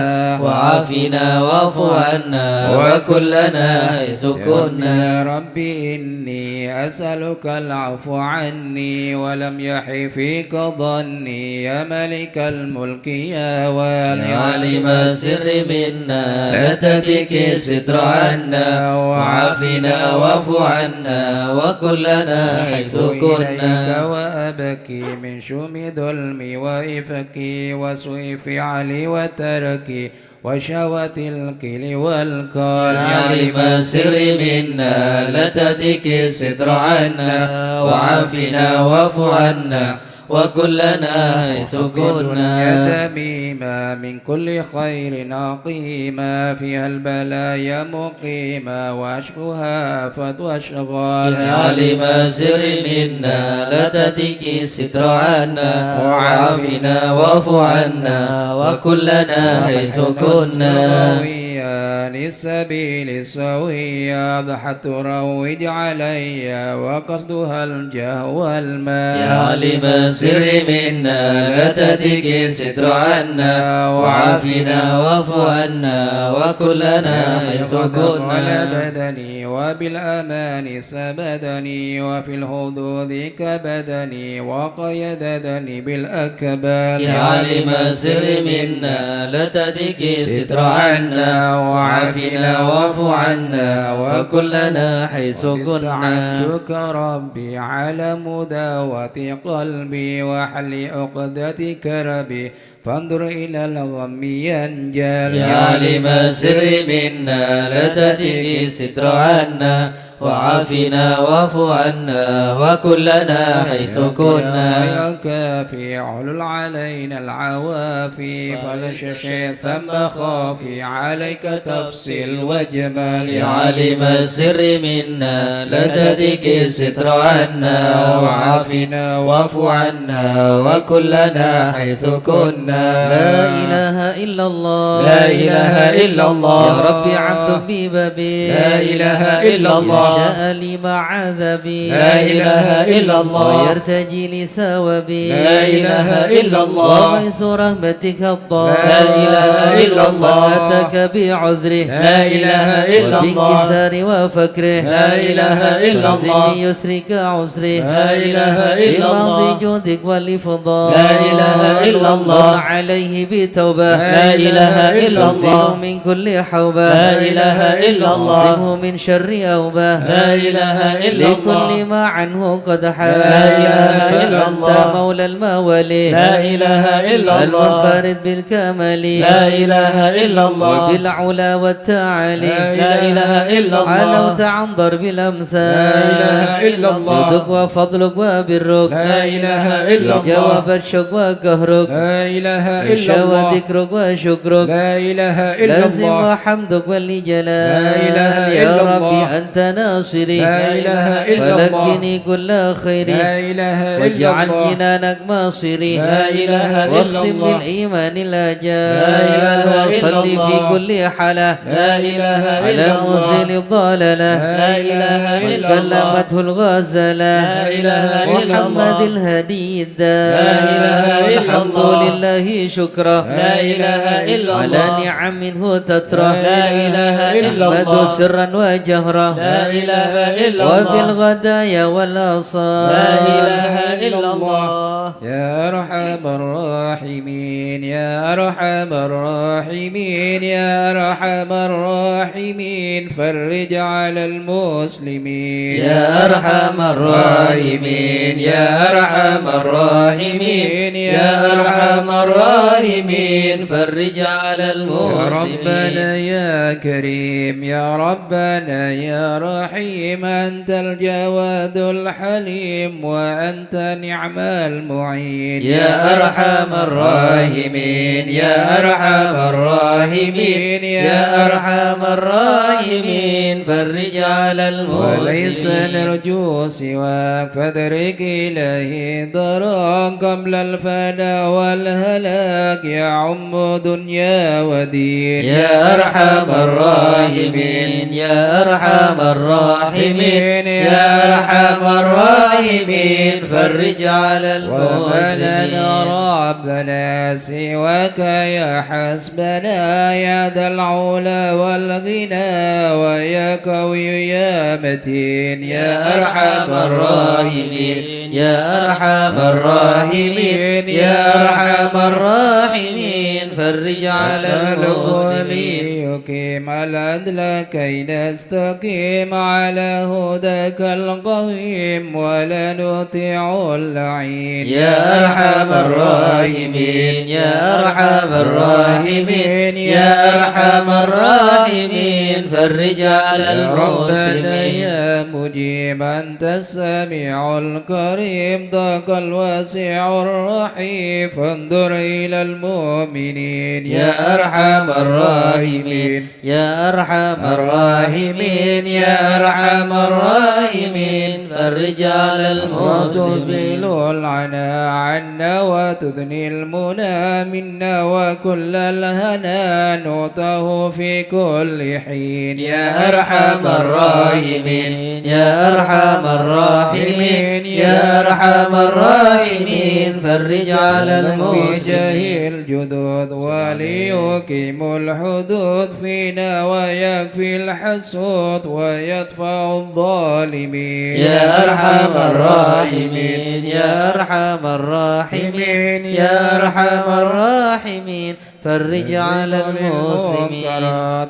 Speaker 2: وعافنا واعف عنا وكلنا حيث
Speaker 1: يا
Speaker 2: كنا
Speaker 1: ربي إني أسألك العفو عني ولم يحي فيك ظني يا ملك الملك يا
Speaker 2: يا عالم السر منا لا تتك الستر عنا وعافنا واعف عنا وكلنا حيث
Speaker 1: إليك
Speaker 2: كنا
Speaker 1: وأبكي من شوم ظلمي وإفكي وسوء فعلي وتركي وشهوة الكل والقال
Speaker 2: يا عالم السر منا لا تتك الستر عنا وعافنا واعف عنا وكلنا حيث كنا
Speaker 1: يا تميما من كل خير عقيما فيها البلايا مقيما واشبها فتواشغال
Speaker 2: يا عالم السر منا لا تتك الستر عنا وعافنا واعف عنا وكلنا حيث كنا
Speaker 1: بيان السبيل سويا ضحت تروج علي وقصدها الجاه والمال
Speaker 2: يا عالم السر منا لا تترك الستر عنا وعافنا واعف عنا وكلنا حيث كنا
Speaker 1: بدني وبالأمان سبدني وفي الحدود كبدني وقيدني بالأكبال
Speaker 2: يا عالم السر منا لا تترك الستر عنا وعافنا واعف عنا وكلنا حيث كنا
Speaker 1: استعدتك ربي على مداوة قلبي وحل عقدة كربي فانظر إلى الغم ينجل
Speaker 2: يا عالم السر منا لا تترك الستر عنا وعافنا واعف عنا وكلنا حيث كنا
Speaker 1: يا كافي علل علينا العوافي فلششي ثم خافي عليك تفصيل وجمال
Speaker 2: يا عالم السر منا لا تترك الستر عنا وعافنا واعف عنا وكلنا حيث كنا لا إله إلا الله
Speaker 3: لا إله إلا الله
Speaker 2: يا ربي عبد ببابي
Speaker 3: لا إله إلا الله
Speaker 2: شاء لي مع عذبي
Speaker 3: لا إله إلا الله
Speaker 2: ويرتجي لثوابي
Speaker 3: لا إله إلا الله
Speaker 2: وغيث رحمتك الضال
Speaker 3: لا إله إلا الله
Speaker 2: أتاك بعذره
Speaker 3: لا إله إلا الله
Speaker 2: وبانكسار وفكره
Speaker 3: لا إله إلا الله
Speaker 2: وزن يسرك عسره
Speaker 3: لا إله إلا الله
Speaker 2: بماضي جودك والإفضال
Speaker 3: لا إله إلا الله
Speaker 2: عليه بتوبة
Speaker 3: لا إله إلا الله
Speaker 2: من كل حوبة
Speaker 3: لا إله إلا الله
Speaker 2: عصمه من شر أوبة
Speaker 3: لا إله إلا الله
Speaker 2: لكل ما عنه قد حال
Speaker 3: لا إله إلا الله
Speaker 2: فأنت مولى الموالي
Speaker 3: لا إله إلا الله
Speaker 2: المنفرد بالكمال
Speaker 3: لا إله إلا الله
Speaker 2: وبالعلا والتعالي
Speaker 3: لا إله إلا الله
Speaker 2: علوت عن ضرب الأمثال
Speaker 3: لا إله إلا الله
Speaker 2: جودك وفضلك وبرك
Speaker 3: لا إله إلا الله
Speaker 2: جواب الشك وقهرك
Speaker 3: لا إله إلا
Speaker 2: وشوى
Speaker 3: الله
Speaker 2: ذكرك وشكرك
Speaker 3: لا إله إلا
Speaker 2: لازم
Speaker 3: الله
Speaker 2: وحمدك والجلال
Speaker 3: لا إله
Speaker 2: يا
Speaker 3: إلا
Speaker 2: ربي
Speaker 3: الله
Speaker 2: أنت ناصري
Speaker 3: لا إله إلا الله
Speaker 2: فلكني كل خيري
Speaker 3: لا إله إلا
Speaker 2: واجعل
Speaker 3: الله
Speaker 2: جنانك ماصري
Speaker 3: لا إله إلا
Speaker 2: واختم
Speaker 3: الله
Speaker 2: بالإيمان
Speaker 3: لا
Speaker 2: الأجال
Speaker 3: إله إلا
Speaker 2: وصل في
Speaker 3: الله
Speaker 2: كل حالة
Speaker 3: لا إله إلا
Speaker 2: على
Speaker 3: الله
Speaker 2: موزل الضلالة
Speaker 3: لا إله إلا الله
Speaker 2: كلمته الغزالة
Speaker 3: لا إله إلا الله
Speaker 2: محمد الهدي الدال
Speaker 3: لا إله إلا
Speaker 2: الحمد
Speaker 3: الله
Speaker 2: لله شكرا
Speaker 3: لا إله إلا
Speaker 2: على
Speaker 3: الله
Speaker 2: نعم منه تترى
Speaker 3: لا إله إلا
Speaker 2: أحمد
Speaker 3: الله
Speaker 2: سرا وجهرا
Speaker 3: لا إله إلا الله
Speaker 2: وبالغدايا والأصال
Speaker 3: لا إله إلا الله
Speaker 1: يا أرحم الراحمين يا أرحم الراحمين يا أرحم الراحمين فرج على المسلمين
Speaker 2: يا أرحم الراحمين يا أرحم الراحمين يا أرحم الراحمين فرج على
Speaker 1: يا
Speaker 2: المسلمين
Speaker 1: ربنا يا كريم يا ربنا يا رحيم أنت الجواد الحليم وأنت نعم المعين
Speaker 2: يا أرحم الراحمين يا أرحم الراحمين يا أرحم الراحمين فرج على
Speaker 1: وليس
Speaker 2: المسلمين
Speaker 1: نرجو سواك فادرك إليه ضرا قبل الفنا والهلاك يعم دنيا ودين
Speaker 2: يا أرحم الراحمين يا أرحم الراحمين يا أرحم الراحمين فرج على
Speaker 1: وما لنا
Speaker 2: المسلمين
Speaker 1: ربنا سواك يا حسبنا يا ذا العلا والغنى ويا قوي يا متين
Speaker 2: يا أرحم الراحمين يا أرحم الراحمين يا أرحم الراحمين فرج على المسلمين
Speaker 1: يقيم العدل كي نستقيم على هداك القويم ولا نطيع اللعين
Speaker 2: يا أرحم الراحمين يا أرحم الراحمين يا أرحم الراحمين فرج على
Speaker 1: يا ربنا
Speaker 2: المسلمين
Speaker 1: يا مجيب أنت السميع الكريم ذاك الواسع الرحيم فانظر إلى المؤمنين
Speaker 2: يا أرحم الراحمين يا أرحم الراحمين يا أرحم الراحمين فرج على المسلمين
Speaker 1: وتزيل العنا عنا وتدني المنى منا وكل الهنا نوته في كل حين
Speaker 2: يا أرحم الراحمين يا أرحم الراحمين يا أرحم الراحمين فرج على المسلمين
Speaker 1: الجدود وليقيم الحدود فينا ويكفي الحسود ويدفع الظالمين
Speaker 2: يا أرحم الراحمين يا أرحم الراحمين يا أرحم الراحمين فرج على المسلمين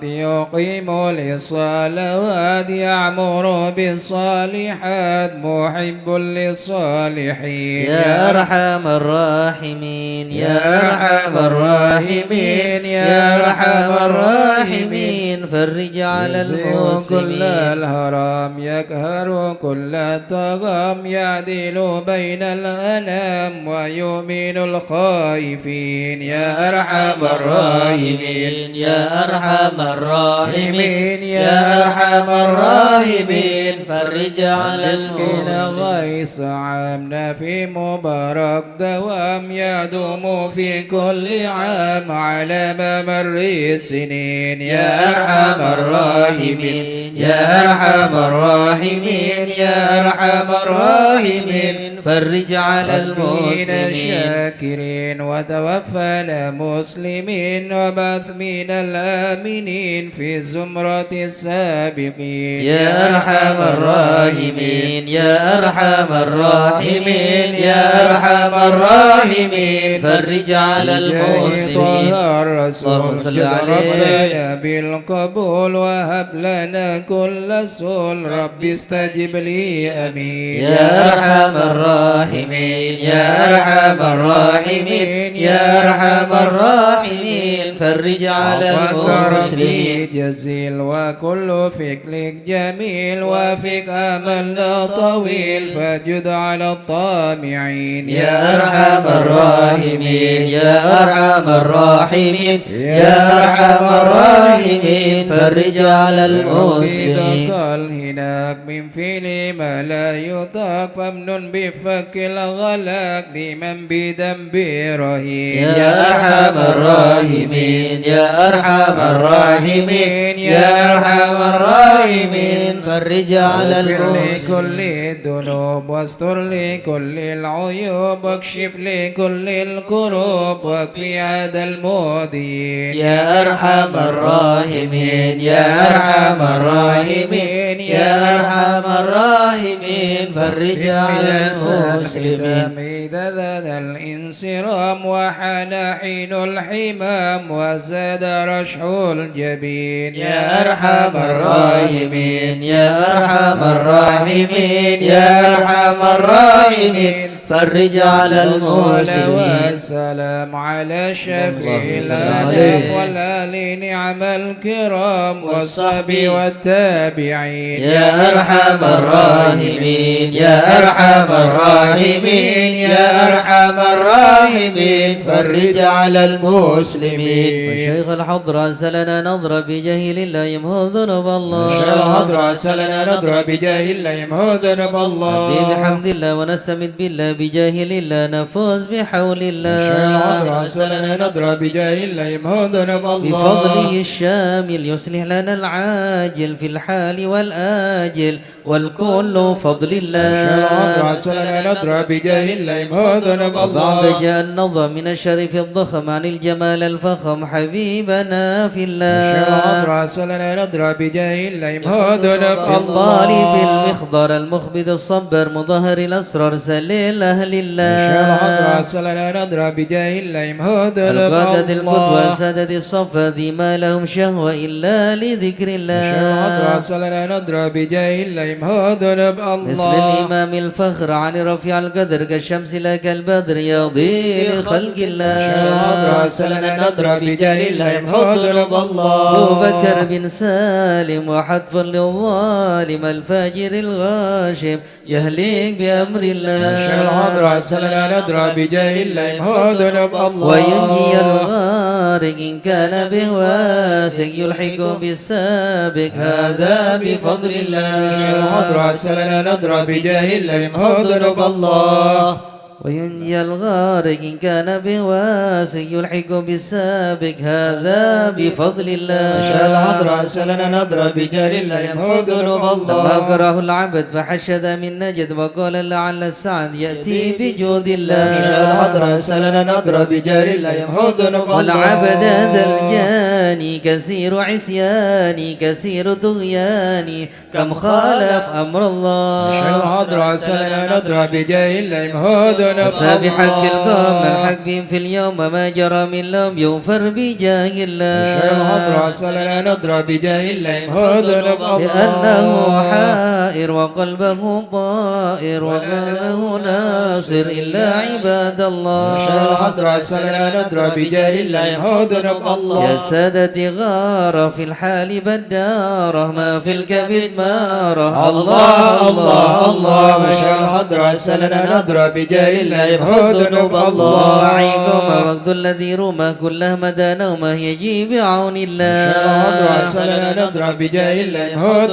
Speaker 1: يقيم للصلوات يعمر بالصالحات محب للصالحين
Speaker 2: يا أرحم الراحمين يا أرحم الراحمين يا أرحم الراحمين فرج على
Speaker 1: كل
Speaker 2: المسلمين
Speaker 1: الهرم يقهر كل الطغام يعدل بين الأنام ويؤمن الخائفين يا أرحم
Speaker 2: الراحمين يا أرحم الراحمين يا أرحم الراحمين فرج على
Speaker 1: مسكين
Speaker 2: المسلمين
Speaker 1: غيث عامنا في مبارك دوام يدوم في كل عام على ممر السنين
Speaker 2: يا أرحم الراحمين يا أرحم الراحمين يا أرحم الراحمين فرج على المسلمين
Speaker 1: الشاكرين وتوفنا مسلمين وبث من الآمنين في زمرة السابقين
Speaker 2: يا أرحم الراحمين يا أرحم الراحمين يا أرحم الراحمين فرج على المسلمين
Speaker 1: الرسول
Speaker 2: اللهم صل عليه.
Speaker 1: ربنا بالقبول وهب لنا كل سول رب استجب لي أمين
Speaker 2: يا أرحم الراحمين يا أرحم الراحمين يا أرحم الراحمين فرج على المسلمين
Speaker 1: جزيل وكل فكرك جميل وفيك أملنا طويل فجد على الطامعين
Speaker 2: يا أرحم الراحمين يا أرحم الراحمين يا أرحم الراحمين فرج على المسلمين
Speaker 1: هناك من فعل ما لا يطاق فامنن بفك الغلاك لمن بذنب رهين
Speaker 2: يا أرحم الراحمين يا أرحم الراحمين يا أرحم الراحمين فرج على المسلمين
Speaker 1: كل الذنوب واستر لكل العيوب واكشف لكل الكروب واكفي هذا المؤذين
Speaker 2: يا أرحم الراحمين يا أرحم الراحمين يا أرحم الراحمين فرج على المسلمين
Speaker 1: إذا ذا الانصرام وحان حين الحمام وزاد رشح الجبين
Speaker 2: يا أرحم الراحمين يا أرحم الراحمين يا أرحم الراحمين فرج على المسلمين
Speaker 1: والسلام على شفيع
Speaker 2: اللهم صل
Speaker 1: الآلاف
Speaker 2: عليه.
Speaker 1: والآل نعم الكرام والصحب والتابعين
Speaker 2: يا أرحم الراحمين يا أرحم الراحمين يا أرحم الراحمين فرج على المسلمين
Speaker 3: وشيخ الحضرة أرسلنا نظرة بجهل الله يمهو ذنوب الله
Speaker 1: الحضرة سلنا نضرب بجاه الله يمهو ذنب الله
Speaker 3: نبدي بحمد الله ونستمد بالله بجاهل الله نفوز بحول
Speaker 1: الحضرة
Speaker 3: الله
Speaker 1: سلنا نضرب بجاه الله يمهو ذنب الله
Speaker 3: بفضله الشامل يصلح لنا العاجل في الحال والآجل والكل فضل
Speaker 1: الحضرة
Speaker 3: الله
Speaker 1: سلنا نضرب بجاه الله يمهو ذنب
Speaker 3: وبعد
Speaker 1: الله
Speaker 3: جاء النظم من الشريف الضخم عن الجمال الفخم حبيبنا في الله
Speaker 1: الحضرة سلنا نضرب بجاه الله يمهو ذنب
Speaker 3: الطالب
Speaker 1: الله
Speaker 3: المخضر المخبد الصبر مظهر الأسرار سليل أهل
Speaker 1: الحضرة
Speaker 3: الله
Speaker 1: سلنا ندرى بجاه الله مهود
Speaker 2: القادة القدوة
Speaker 1: الله
Speaker 2: سادة الصفا ذي ما لهم شهوة إلا لذكر الله
Speaker 1: الحضرة صلنا ندرى بجاه الله مهود الله
Speaker 2: مثل الإمام الفخر علي رفيع القدر كالشمس لا كالبدر يضيء لخلق الله
Speaker 1: الحضرة صلنا ندرى بجاه الله مهود الله
Speaker 2: أبو بكر بن سالم وحتف للظالم الفاجر الغاشم يهلك بأمر الله
Speaker 1: الحضرة صلنا ندرى بجاه الله مهود الله
Speaker 2: وينجي الغارق إن كان به واسق يلحق بالسابق هذا بفضل الله
Speaker 1: الحضرة صلنا ندرى بجاه الله مهود الله
Speaker 2: وينجي الغارق إن كان به واسق يلحق بالسابق هذا بفضل الله
Speaker 1: الحضرة صلنا ندرى بجاه الله مهود
Speaker 2: لما
Speaker 1: الله
Speaker 2: قرأه العبد فحشد من نجد وقال لعل السعد يأتي بجود الله
Speaker 1: الحضرة صلنا ندرى بجاه الله مهود الله
Speaker 2: والعبد ذا الجاني كثير عصياني كثير طغياني كم خالف أمر الله
Speaker 1: الحضرة صلنا ندرى بجاه الله مهود
Speaker 2: بحق القوم الحق بهم في اليوم ما جرى من لهم يغفر بجاه الله
Speaker 1: الحضرة صلنا ندرى بجاه الله مهود الله
Speaker 2: لأنه حائر وقلبه طائر وقلبه ناصر إلا عباد الله
Speaker 1: الحضرة صلنا ندرى بجاه الله مهود الله
Speaker 2: يا سادتي غار في الحال بداره ما في الكبد ماره
Speaker 1: الله الله الله مشى الحضرة صلنا ندرى بجاه الله مهود الله
Speaker 2: وعيكم وقت الذي رمى كله مدى نومه يجي بعون الله
Speaker 1: الحضرة صلنا ندرى بجاه الله مهود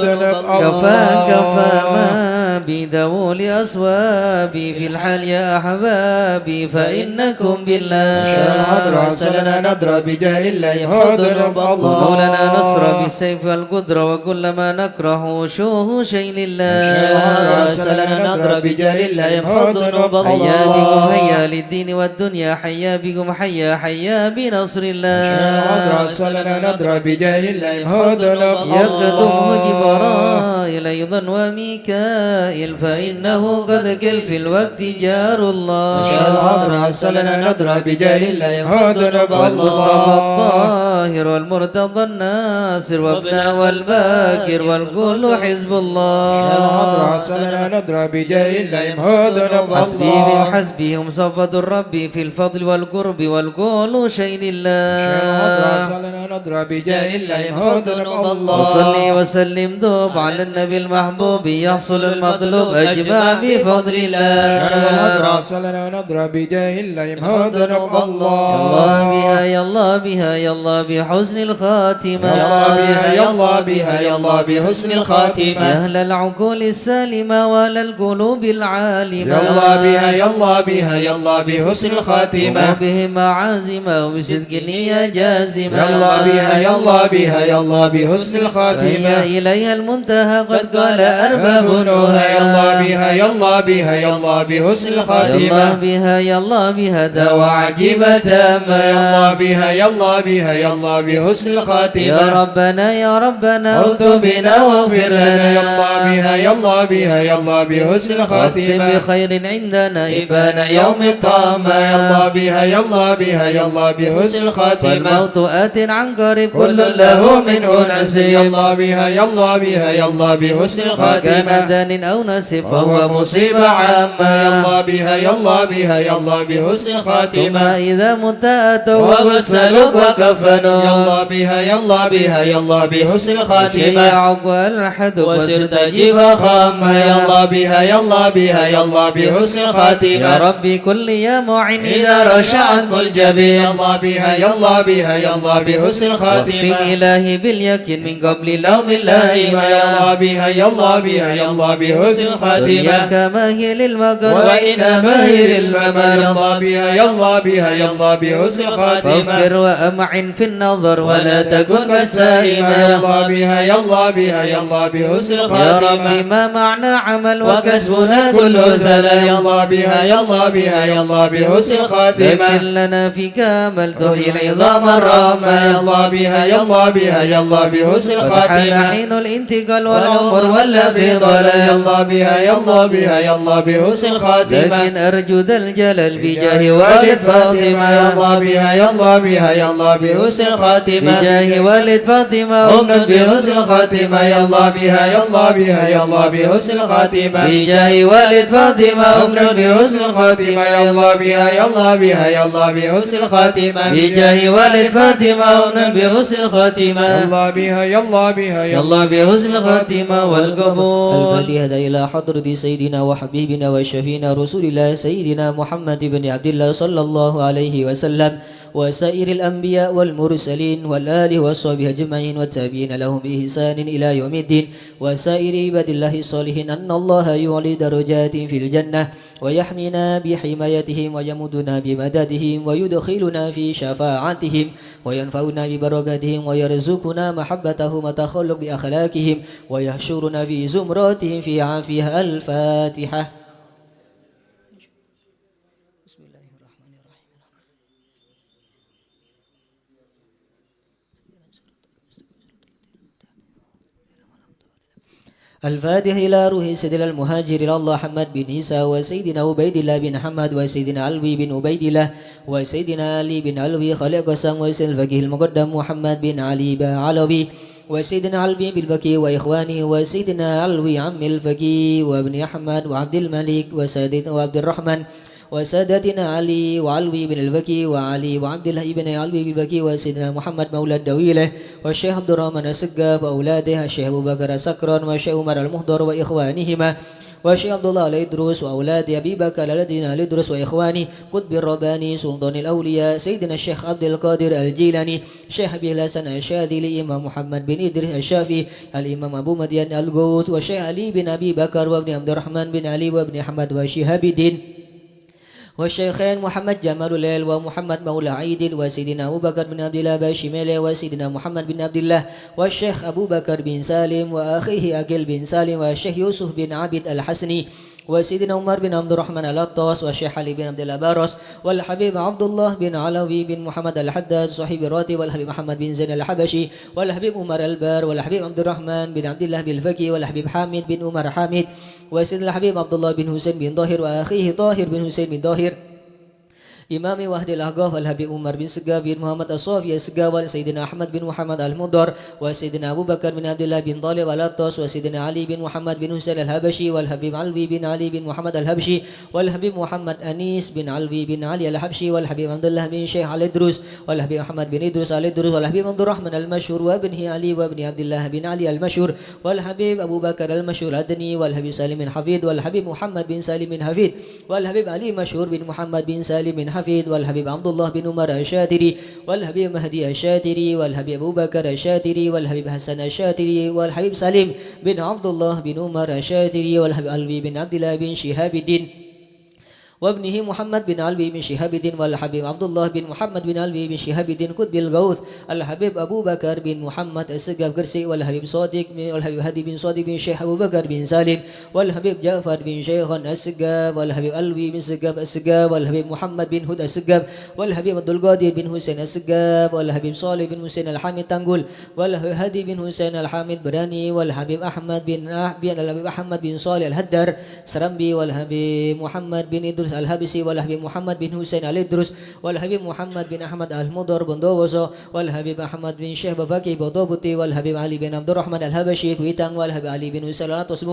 Speaker 2: كفى ما بدو لأصوابي في الحال يا أحبابي فإنكم بالله
Speaker 1: الحضرة صلنا ندرى بجاه الله مهود الله
Speaker 2: مولانا نصر بالسيف والقدرة وكل ما نكره شوه شيء لله
Speaker 1: الحضرة صلنا ندرى بجاه الله مهود
Speaker 2: حيا بكم
Speaker 1: الله
Speaker 2: هيا للدين والدنيا حيا بكم حيا بنصر الله
Speaker 1: الحضرة صلنا ندرى بجاه الله مهود
Speaker 2: يقدمه جبرائيل أيضا وميكائيل فإنه قد كل في الوقت جار الله
Speaker 1: الحضرة صلنا ندرى بجاه الله مهود
Speaker 2: والمصطفى
Speaker 1: الله
Speaker 2: الطاهر والمرتضى الناصر وابناء والباكر والكل حزب الله
Speaker 1: الحضرة صلنا ندرى بجاه الله مهود
Speaker 2: حسبي
Speaker 1: الله
Speaker 2: من حسبهم صفة الرب في الفضل والقرب والكل شيء
Speaker 1: الحضرة
Speaker 2: لله
Speaker 1: صلنا ندرى بجاه الله مهود الله
Speaker 2: وصلي وسلم دوب على النبي المحبوب يحصل المطلوب أجمع بفضل الله
Speaker 1: الحضرة صلنا ندرى بجاه الله مهود الله
Speaker 2: يا الله بها يا الله بحسن الخاتمة
Speaker 1: يلا بها يلا بها يلا بحسن
Speaker 2: يا
Speaker 1: الخاتمة
Speaker 2: أهل العقول السالمة والقلوب العالمة
Speaker 1: يلا بها يلا بها يلا بحسن الخاتمة
Speaker 2: وبهم عازمة وبصدق النية جازمة
Speaker 1: يلا بها يلا بها يلا بحسن
Speaker 2: فهي
Speaker 1: الخاتمة
Speaker 2: إليها المنتهى قد قال أرباب
Speaker 1: بابنها يلا بها يلا بها يلا بحسن
Speaker 2: يلا
Speaker 1: الخاتمة
Speaker 2: بها يلا بها دواء
Speaker 1: وعجيبة تامة يلا بها يلا بها يلا بحسن
Speaker 2: يا
Speaker 1: الخاتمة
Speaker 2: ربنا يا ربنا
Speaker 1: اغفر بنا واغفر لنا يلا بها يلا بها يلا بحسن
Speaker 2: واختم
Speaker 1: الخاتمة
Speaker 2: بخير عندنا
Speaker 1: إبان يوم الطامة يلا بها يلا بها يلا بحسن الخاتمة
Speaker 2: والموت آت عن قريب
Speaker 1: كل له منه نسي يلا بها يلا بها يلا بحسن
Speaker 2: كان
Speaker 1: الخاتمة
Speaker 2: دان أو نسب
Speaker 1: فهو مصيبة عامة يلا بها يلا بها يلا بحسن
Speaker 2: ثم
Speaker 1: الخاتمة
Speaker 2: إذا مت أتوا
Speaker 1: وغسلوك وكفنوا يلا بها يلا بها يلا بحسن الخاتمة
Speaker 2: شيعك والحد
Speaker 1: وسرت جيفا خامة يلا بها يلا بها يلا بحسن
Speaker 2: يا
Speaker 1: الخاتمة
Speaker 2: ربي كل يا معين
Speaker 1: إذا رشعت ملجبي يلا بها يلا بها يلا بحسن
Speaker 2: واختم
Speaker 1: الخاتمة
Speaker 2: إلهي باليقين من قبل لوم
Speaker 1: لوم اللائمة يلا بها يلا بها يلا بحسن
Speaker 2: دنياك
Speaker 1: الخاتمة
Speaker 2: ما هي للمقر
Speaker 1: وإن ماهر الممر يلا بها يلا بها يلا بحسن الخاتمة
Speaker 2: فاغفر وأمعن في النظر
Speaker 3: ولا تكن كالسائمة يا الله بها يا الله بها يا الله بحسن
Speaker 2: يا
Speaker 3: الخاتمة
Speaker 2: ربي ما معنى عمل
Speaker 3: وكسبنا كله زلا يا الله بها يا الله بها يا الله بحسن الخاتمة
Speaker 2: لكن لنا فيك أمل
Speaker 3: تحيي العظام الرامة يا الله بها يا الله بها يا الله بحسن
Speaker 2: حان
Speaker 3: الخاتمة
Speaker 2: حين الانتقال
Speaker 3: والعمر
Speaker 2: والعمر
Speaker 3: ولا في ضلال يا الله بها يا الله بها يا الله بحسن الخاتمة
Speaker 2: لكن أرجو ذا الجلال بجاه والد فاطمة
Speaker 3: يا الله بها يا الله بها يا الله بحسن الخاتمة
Speaker 2: بجاه والد فاطمة
Speaker 3: أمنا بحسن الخاتمة يا الله بها يا الله بها يا الله بحسن الخاتمة
Speaker 2: بجاه والد فاطمة
Speaker 3: أمنا بحسن الخاتمة يا الله بها يا الله بها يا الله بحسن الخاتمة
Speaker 2: بجاه والد فاطمة أمنا بحسن الخاتمة
Speaker 3: يا الله بها يا الله بها
Speaker 2: يا الله بحسن الخاتمة والقبول
Speaker 4: الفاتحة إلى حضرة سيدنا وحبيبنا وشفينا رسول الله سيدنا محمد بن عبد الله صلى الله عليه وسلم وسائر الأنبياء والمرسلين والآل والصحبه أجمعين والتابعين لهم بإحسان إلى يوم الدين وسائر عباد الله الصالحين أن الله يعلي درجات في الجنة ويحمينا بحمايتهم ويمدنا بمددهم ويدخلنا في شفاعتهم وينفعنا ببركاتهم ويرزقنا محبتهم وتخلق بأخلاقهم ويحشرنا في زمراتهم في عافية. الفاتحة. الفاتح إلى روح سيدنا المهاجر إلى الله محمد بن عيسى وسيدنا عبيد الله بن محمد وسيدنا علوي بن عبيد الله وسيدنا علي بن علوي خليق قسم وسيدنا الفقيه المقدم محمد بن علي بعلوي وسيدنا علوي بالبكي وإخوانه وسيدنا علوي عم الفقيه وابن أحمد وعبد الملك وسيدنا وعبد الرحمن وسادتنا علي وعلوي بن البكي وعلي وعبد الله بن علوي بن البكي وسيدنا محمد مولى الدويلة والشيخ عبد الرحمن السقاف وأولاده الشيخ أبو بكر السكران والشيخ عمر المهدر وإخوانهما والشيخ عبد الله الإدروس وأولاد أبي بكر الذين الإدروس وإخوانه قطب الرباني سلطان الأولياء سيدنا الشيخ عبد القادر الجيلاني الشيخ أبي الحسن الشاذلي الإمام محمد بن إدريس الشافعي الإمام أبو مدين الغوث والشيخ علي بن أبي بكر وابن عبد الرحمن بن علي وابن أحمد وشهاب الدين والشيخين محمد جمال الليل ومحمد مولى عيد وسيدنا أبو بكر بن عبد الله باشميلي وسيدنا محمد بن عبد الله والشيخ أبو بكر بن سالم وأخيه أكيل بن سالم والشيخ يوسف بن عبد الحسني وسيدنا عمر بن عبد الرحمن الأطاس والشيخ علي بن عبد الله باروس والحبيب عبد الله بن علوي بن محمد الحداد صاحب الراتب والحبيب محمد بن زين الحبشي والحبيب عمر البار والحبيب عبد الرحمن بن عبد الله بالفقي والحبيب حامد بن عمر حامد وسيدنا الحبيب عبد الله بن حسين بن ظاهر وأخيه طاهر بن حسين بن ظاهر إمام وحد الأحقاف والحبيب عمر بن سقاف بن محمد الصافي السقاف وسيدنا أحمد بن محمد المضر وسيدنا أبو بكر بن عبد الله بن طالب الأطاس وسيدنا علي بن محمد بن حسين الهبشي والحبيب علوي بن علي بن محمد الهبشي والحبيب محمد أنيس بن علوي بن علي الحبشي والحبيب عبد الله بن شيخ علي الدروس والحبيب محمد بن إدريس علي الدروس والحبيب عبد الرحمن المشهور وابنه علي وابن عبد الله بن علي المشهور والحبيب أبو بكر المشهور الدني والحبيب سالم بن حفيد والحبيب محمد بن سالم بن حفيد والحبيب علي مشهور بن محمد بن سالم بن حفيد والحبيب عبد الله بن عمر الشاتري والحبيب مهدي الشاتري والحبيب أبو بكر الشاتري والحبيب حسن الشاتري والحبيب سليم بن عبد الله بن عمر الشاتري والحبيب علوي بن عبد الله بن شهاب الدين وابنه محمد بن علوي بن شهاب الدين والحبيب عبد الله بن محمد بن علوي بن شهاب الدين قطب الغوث الحبيب أبو بكر بن محمد السقاف قرسي والحبيب صادق والحبيب هدي بن صادق بن شيخ أبو بكر بن سالم والحبيب جعفر بن شيخ السقاف والحبيب علوي بن سقاف السقاف والحبيب محمد بن هدى السقاف والحبيب عبد القادر بن حسين السقاف والحبيب صالح بن حسين الحامد تنقل والحبيب هدي بن حسين الحامد براني والحبيب أحمد الحبيب أحمد بن صالح الهدر سرمبي والحبيب محمد بن إدريس الهبسي والحبيب محمد بن حسين الإدرس والحبيب محمد بن أحمد المضر بن دووزو والحبيب أحمد بن شيخ بفاكي بوضوبتي والحبيب علي بن عبد الرحمن الهبشي كويتان والحبيب علي بن حسين الأطوس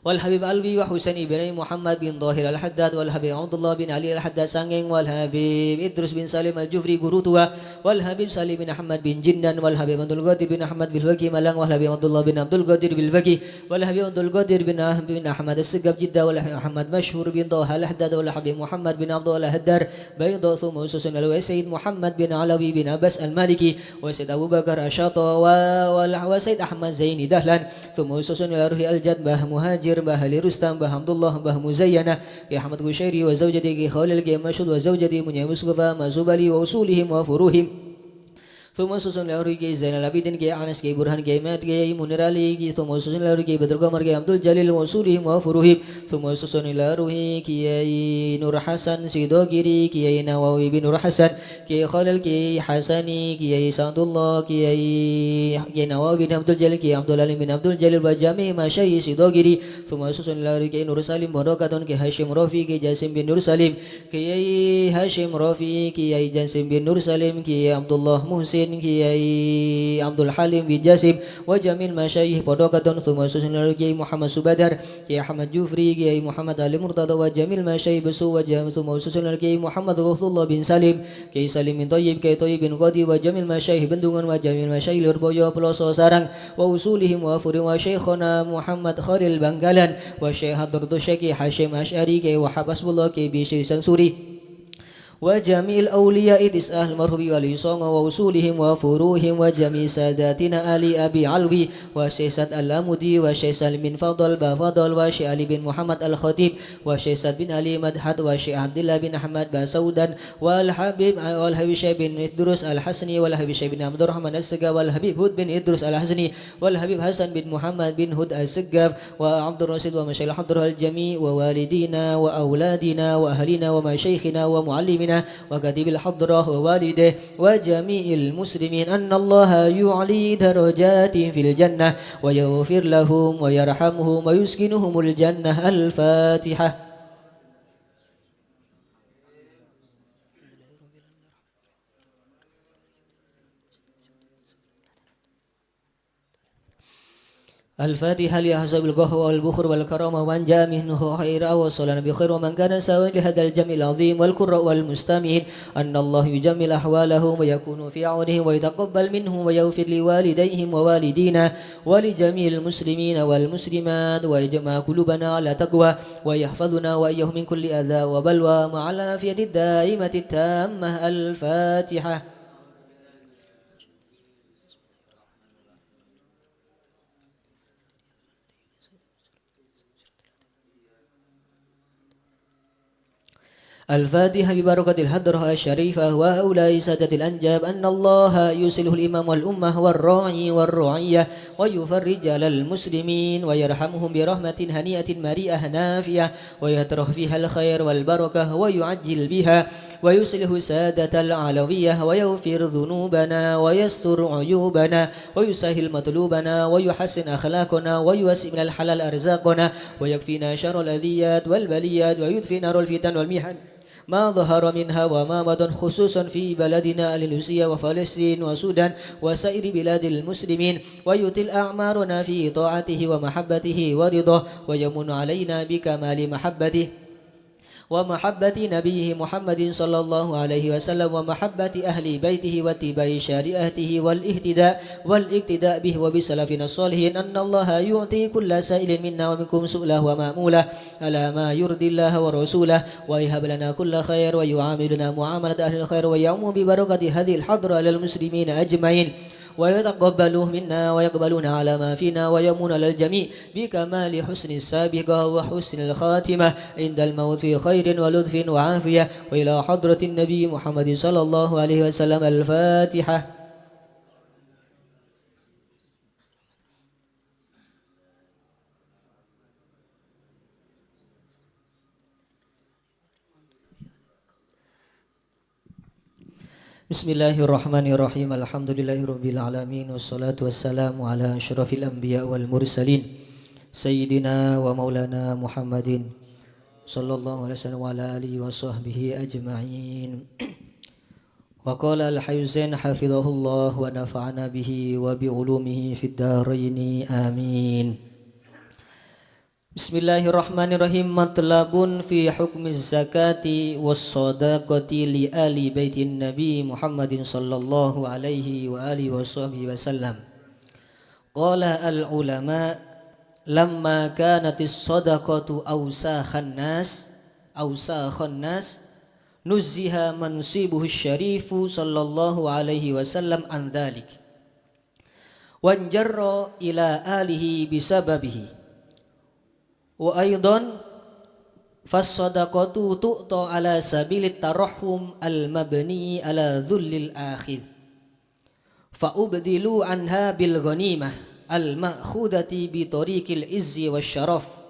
Speaker 4: والحبيب علوي وحسين بن محمد بن ظاهر الحداد والحبيب عبد الله بن علي الحداد سانغين والحبيب إدريس بن سالم الجفري قروتوا والحبيب سالم بن أحمد بن جندن والحبيب عبد القادر بن أحمد بالفقي ملان والحبيب عبد الله بن عبد القادر بالفقي والحبيب عبد القادر بن أحمد السقاف جدة والحبيب محمد مشهور بن طه الحداد والحبيب محمد بن عبد الله الهدار بيض ثم وسوسن الوسيد محمد بن علوي بن عباس المالكي وسيد أبو بكر الشاطئ وسيد أحمد زيني دهلان ثم وسوسن الروح الجد مهاجر Muhajir, Mbah Ali Rustam, Mbah Hamdullah, Mbah Muzayyana, Ki Ahmad Gushairi wa zawjati Ki Khalil, Ki Mashud wa zawjati Munya Mustafa, Mazubali wa usulihim wa furuhim. ثم سوسن لوري كي زين العابدين كي أنس كي برهان كي مات كي منير علي كي ثم سوسن لوري كي بدر قمر كي عبد الجليل وصولهم وفروهم ثم سوسن لوري كي نور حسن سيدوغيري كي نواوي بن نور حسن كي خالد كي حسني كي سعد الله كي نواوي بن عبد الجليل كي عبد العليم بن عبد الجليل وجميع مشايخ سيدوغيري ثم سوسن لوري كي نور سالم بركاتون كي هاشم رافي كي جاسم بن نور سالم كي هاشم رافي كي جاسم بن نور سالم كي عبد الله محسن Kiai Abdul Halim bin Jasim wa jamil masyayikh podokatun thumma susun Kiai Muhammad Subadar Kiai Ahmad Jufri Kiai Muhammad Ali Murtada wa jamil masyayikh besu wa jamil thumma susun Kiai Muhammad Ghuthullah bin Salim Kiai Salim bin Thayyib Kiai Thayyib bin Qadi wa jamil masyayikh Bendungan wa jamil masyayikh Lurboyo Peloso Sarang wa usulihim wa furim wa syekhona Muhammad Khalil Banggalan wa Syekh Hadratus Syekh Hashim Asy'ari Kiai Wahab Hasbullah Kiai Bisri Sansuri وجميع الأولياء تسأل المرهب والإصام ووصولهم وفروهم وجميع ساداتنا آل أبي علوي وشيسات الأمودي وشيسات بن فضل بفضل وشيخ علي بن محمد الخطيب وشيسات بن علي مدحت وشيخ عبد الله بن أحمد بسودا والحبيب شيخ بن إدرس الحسني والحبيب شيخ بن عبد الرحمن السقاف والحبيب هود بن إدرس الحسني والحبيب حسن بن محمد بن هود السقاف وعبد الرشيد ومشايخ الحضر الجميع ووالدينا وأولادنا وأهلنا ومشايخنا ومعلمنا وكاتب الحضرة ووالده وجميع المسلمين أن الله يعلي درجات في الجنة ويغفر لهم ويرحمهم ويسكنهم الجنة. الفاتحة. الفاتحة لأحزاب القهوة والبخر والكرامة ومن جاء منه خيرا وصلنا بخير ومن كان سواء لهذا الجمع العظيم والقراء والمستمعين أن الله يجمل أحوالهم ويكون في عونهم ويتقبل منهم ويغفر لوالديهم ووالدينا ولجميع المسلمين والمسلمات ويجمع قلوبنا على تقوى ويحفظنا وإياهم من كل أذى وبلوى مع العافية الدائمة التامة. الفاتحة. الفاتحة ببركة الحضرة الشريفة وهؤلاء سادة الأنجاب أن الله يصلح الإمام والأمة والراعي والرعية ويفرج على المسلمين ويرحمهم برحمة هنيئة مريئة نافية ويترك فيها الخير والبركة ويعجل بها ويصلح سادة العلوية ويغفر ذنوبنا ويستر عيوبنا ويسهل مطلوبنا ويحسن أخلاقنا ويوسع من الحلال أرزاقنا ويكفينا شر الأذيات والبليات ويدفئ نار الفتن والمحن ما ظهر منها وما بطن خصوصا في بلدنا الأندلسية وفلسطين وسودان وسائر بلاد المسلمين ويطيل أعمارنا في طاعته ومحبته ورضاه ويمن علينا بكمال محبته ومحبة نبيه محمد صلى الله عليه وسلم ومحبة أهل بيته واتباع شريعته والاقتداء به وبسلفنا الصالحين أن الله يعطي كل سائل منا ومنكم سؤله ومأموله على ما يرضي الله ورسوله ويهب لنا كل خير ويعاملنا معاملة أهل الخير ويعم ببركة هذه الحضرة للمسلمين أجمعين ويتقبلوه منا ويقبلون على ما فينا ويمون على الجميع بكمال حسن السابقة وحسن الخاتمة عند الموت في خير ولطف وعافية وإلى حضرة النبي محمد صلى الله عليه وسلم. الفاتحة. Bismillahirrahmanirrahim. Alhamdulillahirabbil alamin wassalatu wassalamu ala asyrafil anbiya wal mursalin sayyidina wa maulana Muhammadin sallallahu alaihi wasallam wa ala alihi wa sahbihi ajma'in. Wa qala al-Hayzain hafizahullah wa nafa'ana bihi wa bi ulumihi fid dharain amin. Bismillahirrahmanirrahim. Matlabun fi hukmi zakati was sadaqati li ali baitin nabi Muhammadin sallallahu alaihi wa alihi washabbihi wasallam. Qala al ulama lamma kanatis sadaqatu awsakhan nas nuzziha mansibuhu syarifu sallallahu alaihi wasallam an dhalik wanjarra ila alihi bisababihi Wa aidan fas-shadaqatu tu'ta ala sabilit tarahhum al-mabni ala dhullil akhidh. Fa ubdilu anha bil ghanimah al-ma'khudati bi tariqil izzi wasyaraf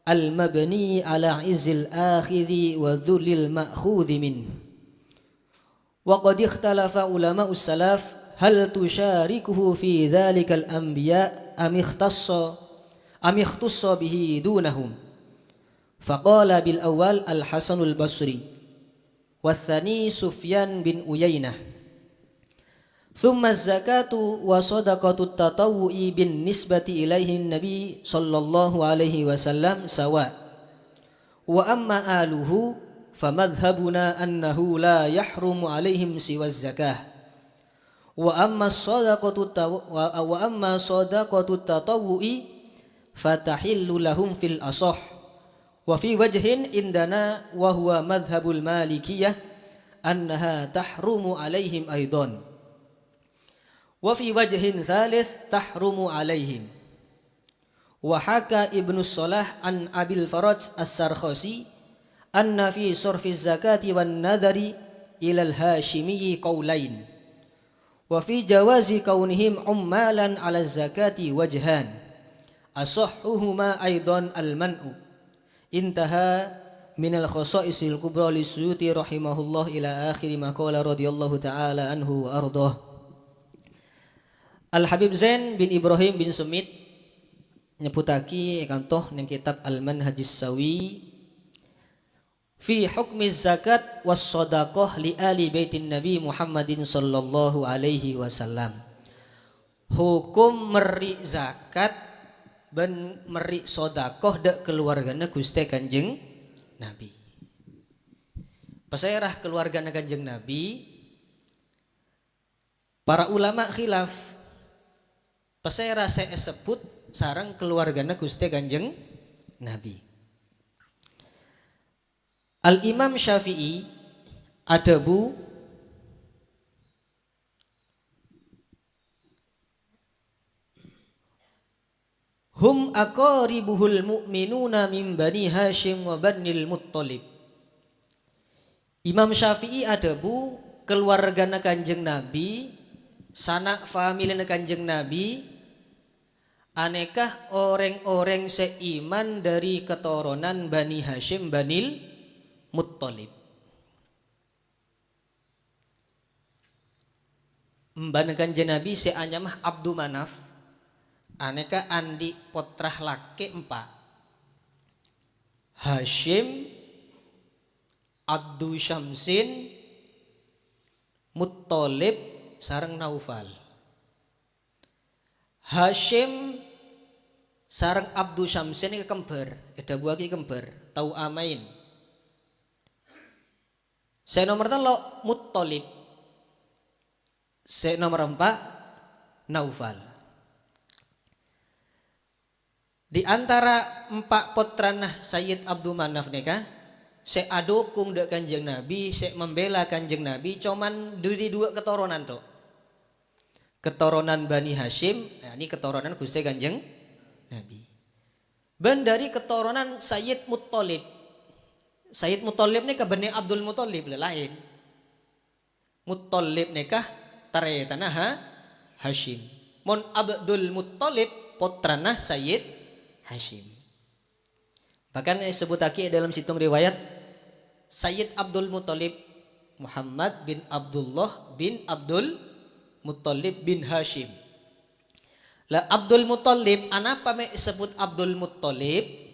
Speaker 4: al-mabni ala izzil akhidhi wa dhullil ma'khudhi min. Wa qad ikhtalafa ulama'us salaf hal tusyarikuhu fi dhalikal anbiya am ikhtassa bihi dunahum. Faqala bil awal al-Hasanul Basri wa tsani Sufyan bin Uyainah. Thumma az-zakatu wa sadaqatut tatawwu'i bin nisbati ilaihi Nabi sallallahu alaihi wasallam sawa. Wa amma aluhu famadhhabuna annahu la yahrumu alaihim siwa az-zakah. Wa amma sadaqatut tatawwu'i fatahillu lahum fil asah. Wa fi wajhin indana wa huwa madhhabul malikiyah annaha tahrumu alaihim aidan. Wa fi wajhin thalith tahrumu alaihim. Wa haka Ibnu Salah an Abil Faraj As-Sarkhasi anna fi surfi zakati wan nadhari ila al-hashimiyyi qawlain. Wa fi jawazi kaunihim ummalan ala zakati wajhan. Asahhuhuma aidan al-man'u. Intaha minal khasaisil kubra li Suyuti rahimahullah ila akhir ma qala radhiyallahu taala anhu wa ardhah. Al Habib Zain bin Ibrahim bin Sumit nyebutaki kantoh ning kitab Al Manhajis Sawi fi hukmi zakat was shadaqah li ali baitin Nabi Muhammadin sallallahu alaihi wasallam. Hukum meri zakat ben meri sodakoh dek keluargana Gusti Kanjeng Nabi. Pasairah keluargana Kanjeng Nabi, para ulama khilaf. Pasairah saya sebut sarang keluargana Gusti Kanjeng Nabi. Al Imam Syafi'i adabu hum aqaribuhul mu'minuna min bani Hashim wa banil Muttalib. Imam Syafi'i adabu keluargana Kanjeng Nabi, sanak familina Kanjeng Nabi, anekah orang-orang seiman dari keturunan Bani Hashim banil Muttalib. Mbana Kanjeng Nabi seanyamah Abdu Manaf, aneka andi potrah laki 4. Hashim, Abdu Syamsin, Muttalib sareng Naufal. Hashim sareng Abdu Syamsin ini kembar, ada buaki kembar, tau amain. Saya nomor 3 Muttalib. Saya nomor 4 Naufal. Di antara 4 potranah Sayyid Abdul Manaf neka, saya adukung dek Kanjeng Nabi, saya membela Kanjeng Nabi, cuman dari 2 keturunan tuh. Keturunan Bani Hashim, ini keturunan Gusti Kanjeng Nabi. Dan dari keturunan Sayyid Muttalib. Sayyid Muttalib neka Bani Abdul Muttalib lain. Muttalib neka taretanah Hashim. Mon Abdul Muttalib potranah Sayyid Hashim. Bahkan disebut lagi dalam situng riwayat Sayyid Abdul Muttalib Muhammad bin Abdullah bin Abdul Muttalib bin Hashim. Lah Abdul Muttalib anapa me disebut Abdul Muttalib?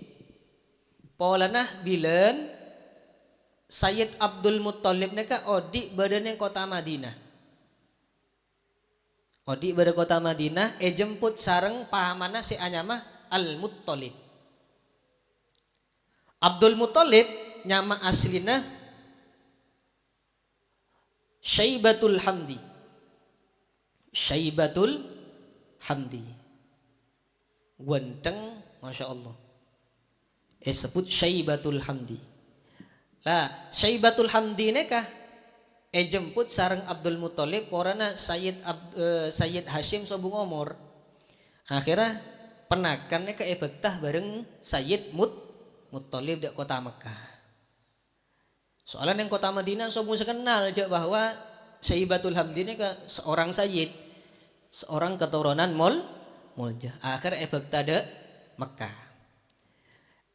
Speaker 4: Paulanah bilen Sayyid Abdul Muttalib neka odi badan yang kota Madinah. Odi badan kota Madinah jemput sareng pahamana si anyama Al-Muttalib. Abdul Muttalib nyama aslina Syaibatul Hamdi. Syaibatul Hamdi. Ganteng, Masya Allah. Sebut Syaibatul Hamdi. Lah, Syaibatul Hamdi nekah jemput sareng Abdul Muttalib porana Sayyid Hashim sobung umur. Akhirnya penakannya ke Ebektah bareng Sayyid Muttalib di kota Mekah. Soalnya yang kota Madinah semua kenal aja bahwa Syaibatul Hamdi ini ke seorang Sayyid, seorang keturunan Muljah. Akhir Ebektah di Mekah.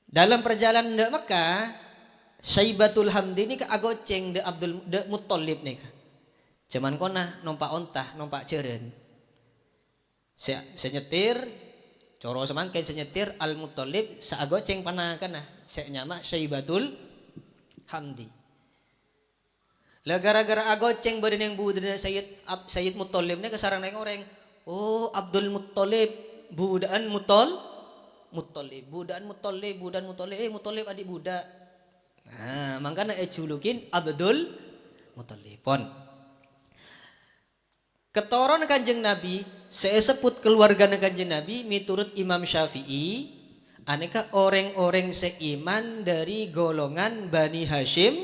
Speaker 4: Dalam perjalanan di Mekah, Syaibatul Hamdi ini ke agoceng de Muttalib nih. Cuman kona numpak ontah, numpak ceren. Saya nyetir, coro semangkin saya nyetir Al Muttalib saagoceng panakan nah. Saya nyama Syaibatul Hamdi. Lah gara-gara agoceng badan yang budana Sayyid Muttalib ini kesarang neng orang. Oh Abdul Muttalib budaan Muttalib, budaan Muttalib, Muttalib adik budak. Nah, makanya julukin Abdul Muttalib. Pon. Ketoron Kanjeng Nabi, saya sebut keluarga Kanjeng Nabi miturut Imam Syafi'i, aneka orang-orang seiman dari golongan Bani Hashim,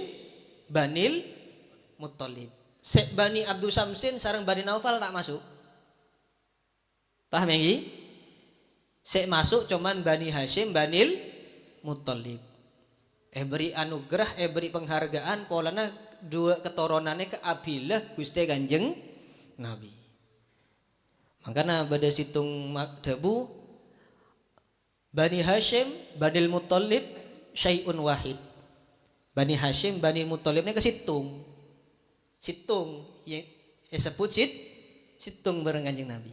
Speaker 4: Banil Muttalib. Bani Abdul Samsin sareng Bani Naufal tak masuk. Paham ya? Saya masuk cuman Bani Hashim, Banil Muttalib. Beri anugerah, beri penghargaan polana dua keturunannya ke abilah Gusti Kanjeng Nabi. Makanya pada situng makdabu Bani Hashim, Banil Muttalib syai'un wahid. Bani Hashim, Banil Muttalib ini ke situng yang disebut situng bareng Kanjeng Nabi.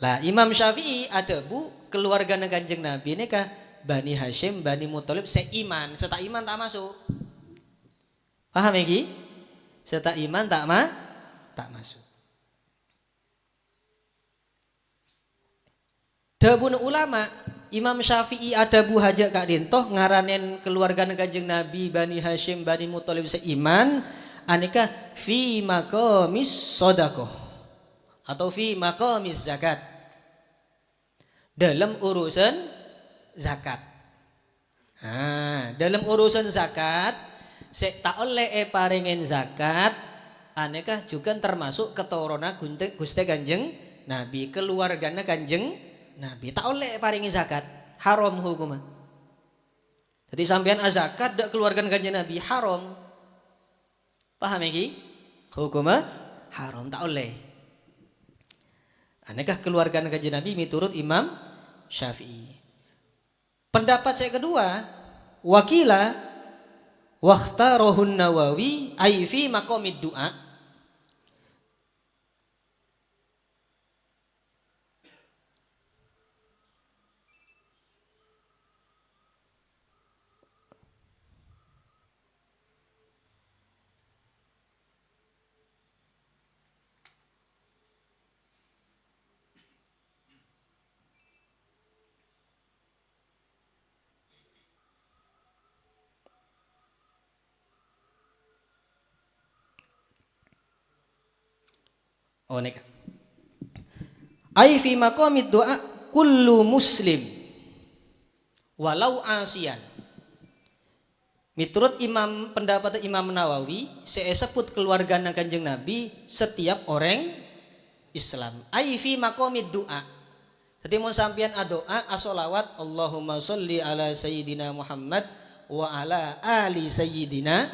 Speaker 4: Lah Imam Syafi'i ada bu keluarga Kanjeng Nabi ini kah Bani Hashim, Bani Muttalib seiman, setak iman tak masuk. Paham ya Ki? Setak iman tak masuk. Dabun ulama Imam Syafi'i ada bu haja kak dintoh ngaranen keluarga Kanjeng Nabi Bani Hashim, Bani Muttalib seiman aneka fi maqamis shadaqah atau fi maqamis zakat. Dalam urusan zakat. Nah, dalam urusan zakat, tak oleh paringin zakat, aneka juga termasuk keturunan Gusti Kanjeng Nabi, keluarganya Kanjeng Nabi. Tak oleh paringin zakat, haram hukumnya. Jadi sampean zakat dak keluarga Kanjeng Nabi haram. Paham ya? Hukumnya haram tak oleh. Aneka keluarga Kanjeng Nabi miturut Imam Syafi'i. Pendapat saya kedua, wakila wakhtarohun Nawawi ay fi maqamid du'a. Oh neka. Ai fi maqamid du'a kullu muslim walau asian. Miturut pendapat Imam Nawawi, saya sebut keluarga Kanjeng Nabi setiap orang Islam. Ai fi maqamid du'a. Jadi mau sampean doa as-sholawat Allahumma sholli ala sayyidina Muhammad wa ala ali sayyidina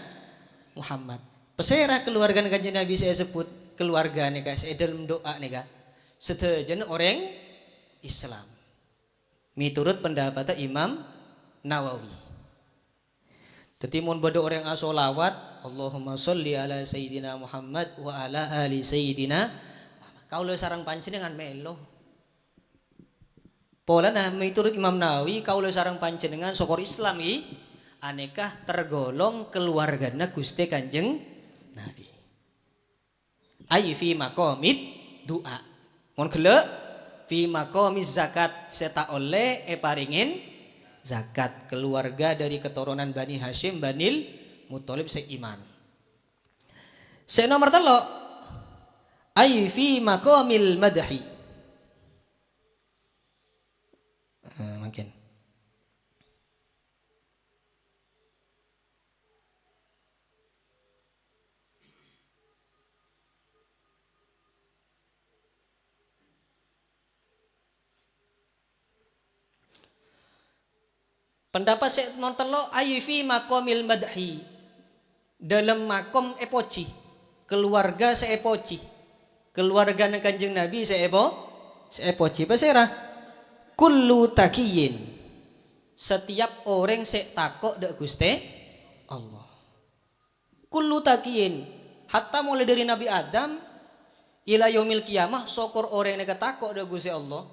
Speaker 4: Muhammad. Peserah keluarga Kanjeng Nabi saya sebut keluarga nih guys, dalam doa nih guys, sedajan orang Islam. Miturut pendapat Imam Nawawi. Jadi mun bodo orang asolawat, Allahumma sholli ala sayyidina Muhammad wa ala ali sayyidina. Kaulah sarang panjenengan melo. Pola nah miturut Imam Nawawi, kaulah sarang panjenengan sokor Islam i, aneka tergolong keluargana Gusti Kanjeng Nabi. Ai fi maqamid du'a. Mon gelek fi maqamiz zakat seta oleh paringin zakat keluarga dari keturunan Bani Hashim Banil Muttalib seiman. Se nomor 3 ai fi maqamil madhi. Makin Pendapat saya montelok ayu fi maqamil madhi. Dalam makom epoci. Keluarga seepoci. Keluarga nang Kanjeng Nabi seepoci. Pasera kullu takiyin. Setiap orang sek takok dek Gusti Allah. Kullu takiyin. Hatta mulai dari Nabi Adam ila yaumil kiamah sokor orang yang takok dek Gusti Allah.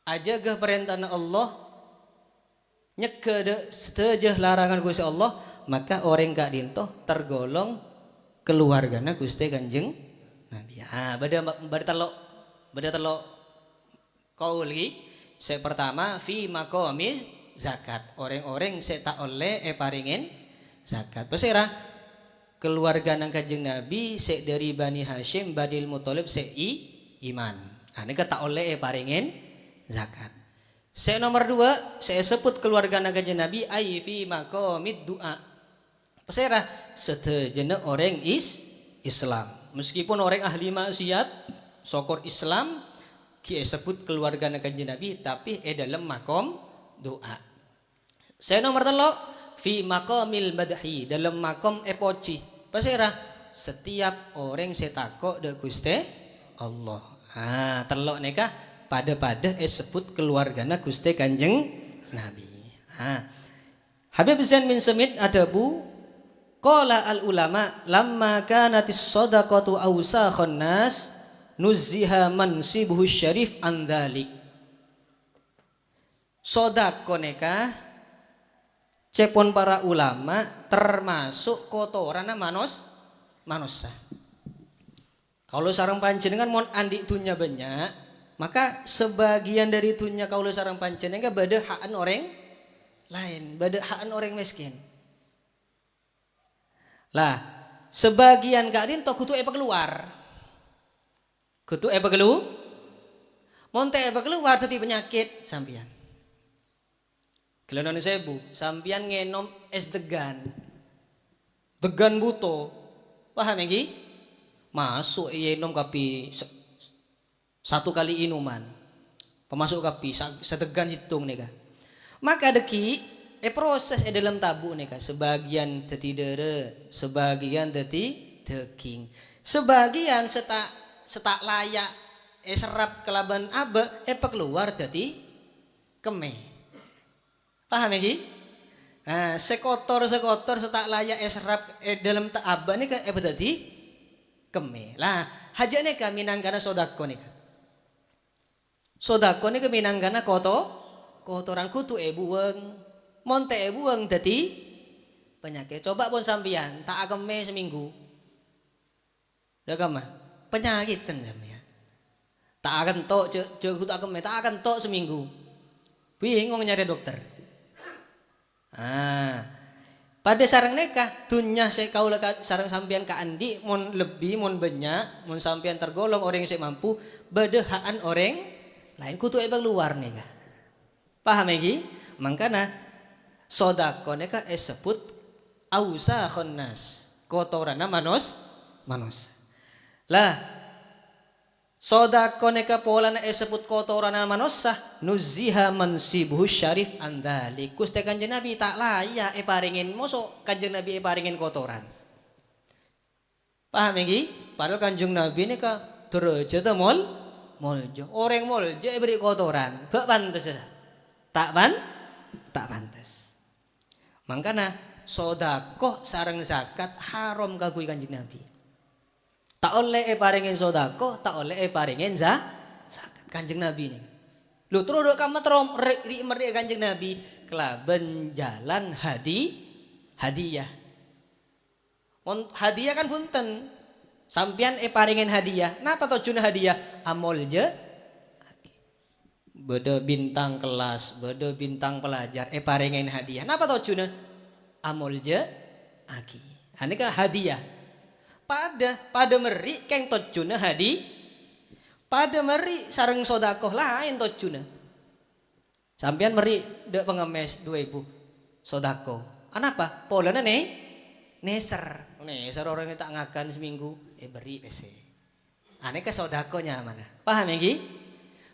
Speaker 4: Aja gah perintah Allah nyegah setejah larangan Gusti Allah, maka orang gak dintoh tergolong keluargana Gusti Kanjeng Nabi. Beda telok kau lagi. Saya pertama fi maqamil zakat. Orang-orang saya tak oleh paringin zakat. Pasera keluarga nang Kanjeng Nabi saya dari Bani Hashim, Badil Muthalib saya iman. Ane tak oleh paringin zakat. Saya nomor 2, saya sebut keluarga nang Kanjeng Nabi ai fi maqamid du'a. Pasera setejena orang Islam. Meskipun orang ahli maksiat sokor Islam ki sebut keluarga Kanjeng Nabi tapi dalam makom doa. Saya nomor 3 fi maqamil madhi dalam makom epoci. Pasera setiap orang setakok de Gusti Allah. Telok neka pada sebut keluarga Gusti Kanjeng Nabi. Habib Zain bin Semit adabu qala al ulama lamma kanatis shadaqatu awsakhun nas nuzziha mansibuhu syarif andalik. Sodako neka cepon para ulama termasuk kotoran manusia. Kalau sarang panjenengan mon andi dunya banyak, maka sebagian dari dunya kalau sarang panjenengan bada haan orang lain, bada haan orang miskin. Lah, sebagian kadin to kutu keluar. Kutu kelu, monte keluar tadi penyakit sampian. Kelenonan sebu, sampian ngenom es degan buto, paham lagi? Masuk nom kapi satu kali inuman, pemasuk kapi sedegan hitung nega. Maka deki proses dalam tabu nega, sebagian teti dere, sebagian teti daging, sebagian setak layak serap kelaban abe keluar dadi keme. Paham lagi? Nah, sekotor setak layak serap dalam tak abe ni ke dadi keme. Lah, hajane ka minangkana sodako ni. Sodako ni ke minangkana kotoran kutu buang, monte buang dadi penyakit. Coba pun sambian tak keme seminggu. Dah kama? Penyakitan sampean. Tak akan tok kutu tak akan tok seminggu. Bingung nyari dokter. Pada sarang neka dunya saya kaula sarang sampean ka andi mon lebih mon banyak mon sampean tergolong orang yang mampu bedehaan orang lain kutu ebang luar neka. Paham lagi? Mangkana sodako neka sebut ausa khonnas kotorana manus. Lah sodako neka pola na sebut kotorana manusia nuziha mansibuhu syarif andalik. Gusti Kanjeng Nabi tak layak paringin mosok Kanjeng Nabi paringin kotoran. Paham lagi? Padahal Kanjeng Nabi ini ka derajat moljo. Orang moljo beri kotoran. Bak pantes. Tak pantes. Mangkana sodako sareng zakat haram kagui Kanjeng Nabi. Tak oleh paringin sodako, tak oleh paringin zakat Kanjeng Nabi ini. Lu terus do kamu terom meri Kanjeng Nabi kelaben jalan hadiah. Hadiah kan punten. Sampian paringin hadiah. Napa tujuan hadiah? Amol je. Beda bintang kelas, beda bintang pelajar paringin hadiah. Napa tujuan? Amol je aki. Ane ka hadiah. Pada meri keng tojuna hadi pada meri sareng sodakoh lain tojuna sampian meri dek pengemes 2000 sodako anapa polana neser orang yang tak ngakan seminggu beri pc ane ke sodakonya mana paham lagi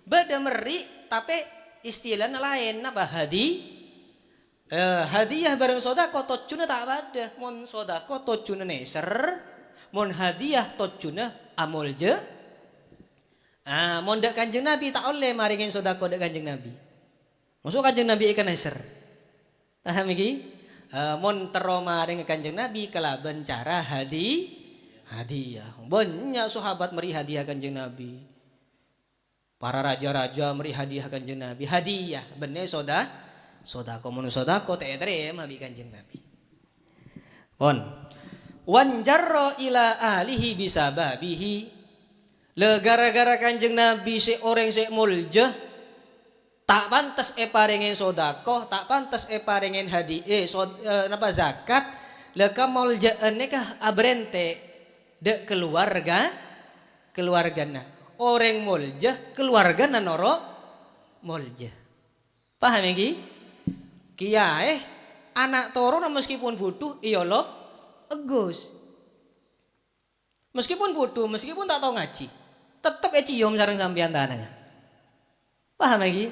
Speaker 4: beda meri tapi istilahnya lain apa Hadiah bareng sodako tojuna tak ada. Mon sodako tojuna neser, mon hadiah tojuna amolje. Mon dak kanjeng Nabi tak oleh maringin sodako dak kanjeng Nabi. Masuk kanjeng Nabi ikan neser. Paham iki? Mon tero maring kanjeng Nabi kelaban cara hadiah. Banyak sahabat meri hadiah kanjeng Nabi. Para raja-raja meri hadiah kanjeng Nabi. Hadiah bener sodako mun sodako teh terima bi kanjeng Nabi. On wanjarro ila ahlihi bisababihi. Le gara-gara kanjeng Nabi si orang si mulja tak pantas paringin sodako, tak pantas paringin hadiah napa zakat. Le ka mulja kah abrente de keluargana. Orang mulja keluargana noro mulja. Paham iki? Kiai anak toro meskipun butuh iya lo egus. Meskipun butuh, meskipun tak tahu ngaji, tetep cium sareng sampean tanahnya. Paham lagi?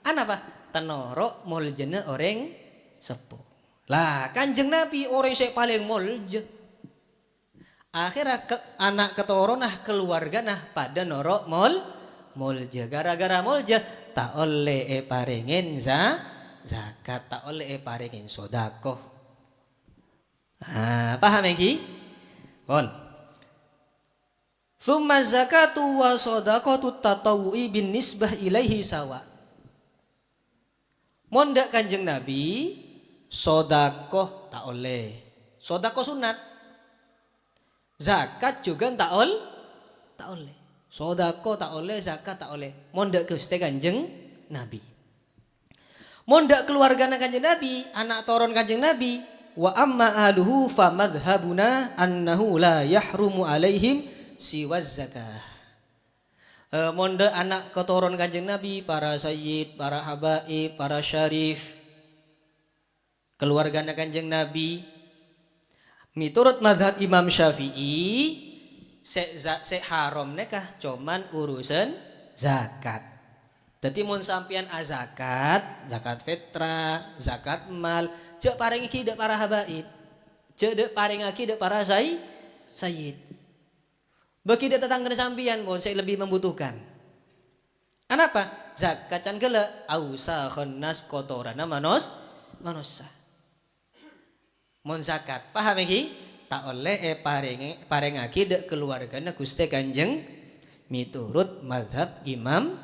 Speaker 4: Anak apa? Tenoro moljene orang sepuh. Lah kanjeng Nabi orang sing paling molje. Akhirnya anak ketoro nah keluarga nah pada norok molje. Gara-gara molje tak oleh paringin zakat, tak oleh paringin sodako. Paham lagi? Kon. Thumma zakatu wa sodaqatu tatawu'i bin nisbah ilaihi sawa. Mondak kanjeng Nabi sodako tak oleh. Sodako sunat. Zakat juga tak oleh. Sodako tak oleh, zakat tak oleh. Mondak Gusti kanjeng Nabi. Mondak keluarga kanjeng Nabi, anak toron kanjeng Nabi. Wa amma aluhu fa madhabuna annahu la yahrumu alaihim siwaz zakah. Mondak anak keturunan kanjeng Nabi, para sayyid, para habaib, para syarif, keluarga kanjeng Nabi. Miturut madhab Imam Syafi'i, sek haram nekah cuman urusan zakat. Dadi mun sampean zakat fitrah, zakat mal, cek paring iki dek para habaib. Cek dek paring iki dek para sayyid. Bagi dek tetangga sampean pun saya lebih membutuhkan. Kenapa? Zakat can gele ausa khannas kotorana manusia. Mun zakat, paham iki? Tak oleh paring iki dek keluargana Gusti Kanjeng miturut mazhab Imam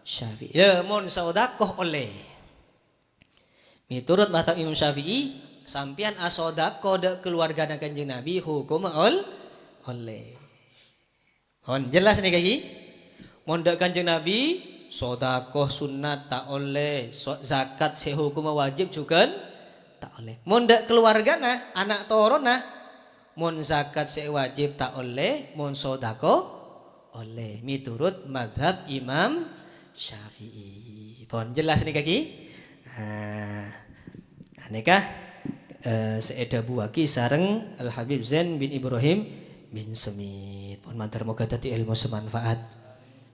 Speaker 4: Syafi'i. Ya mon sedekah oleh. Miturut mazhab Imam Syafi'i, sampean asodaqah de keluarga Kanjeng Nabi hukum oleh. Hon jelas nih kaki. Mon de Kanjeng Nabi sedekah sunat tak oleh, zakat sehukum wajib juga tak oleh. Mon de keluargana anak torona mon zakat se wajib tak oleh, mon sedekah oleh. Miturut mazhab Imam Syafi'i. Pon jelas nih kaki. Aneka seeda buaki sareng Al Habib Zain bin Ibrahim bin Semit. Pon mantar moga dadi ilmu semanfaat.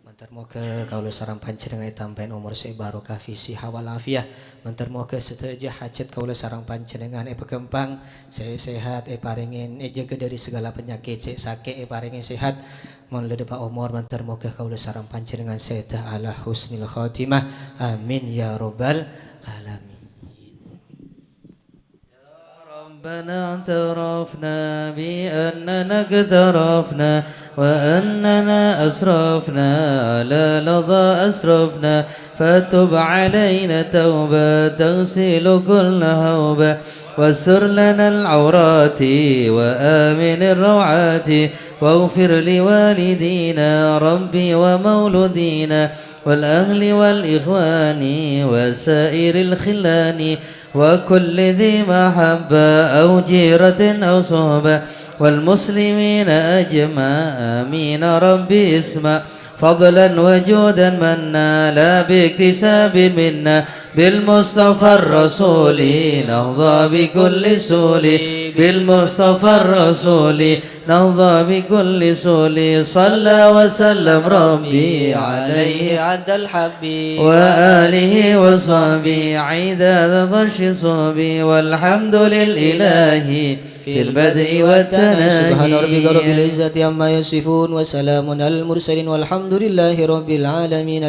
Speaker 4: Mantar moga kaula sareng panjenengan tambahan umur barokah fi siha wal afiyah. Mantar moga sedaya hajat kaula sareng panjenengan begempang, sehat, paringin jaga dari segala penyakit, sakit paringin sehat. Mohon ledepa umur mantar moga kaula sareng panjenengan sedah ala husnil khatimah. Amin ya rabbal alamin.
Speaker 2: ربنا اعترفنا بأننا اقترفنا وأننا أسرفنا على لظى أسرفنا فتب علينا توبة تغسل كل هوبة واستر لنا العورات وآمن الروعات واغفر لوالدينا ربي ومولودينا والأهل والإخوان وسائر الخلان وكل ذي محبة أو جيرة أو صحبة والمسلمين أجمع آمين ربي اسمع فضلا وجودا منا لا باكتساب منا بالمصطفى الرسول نهضى بكل سول بالمصطفى الرسول نهضى بكل سول صلى وسلم ربي
Speaker 3: عليه عد الحب
Speaker 2: وآله وصحبه عداد ضش صحبي والحمد للإله في البدء والتناهي
Speaker 4: سبحان ربك رب العزة عما يصفون وسلام على المرسلين والحمد لله رب العالمين.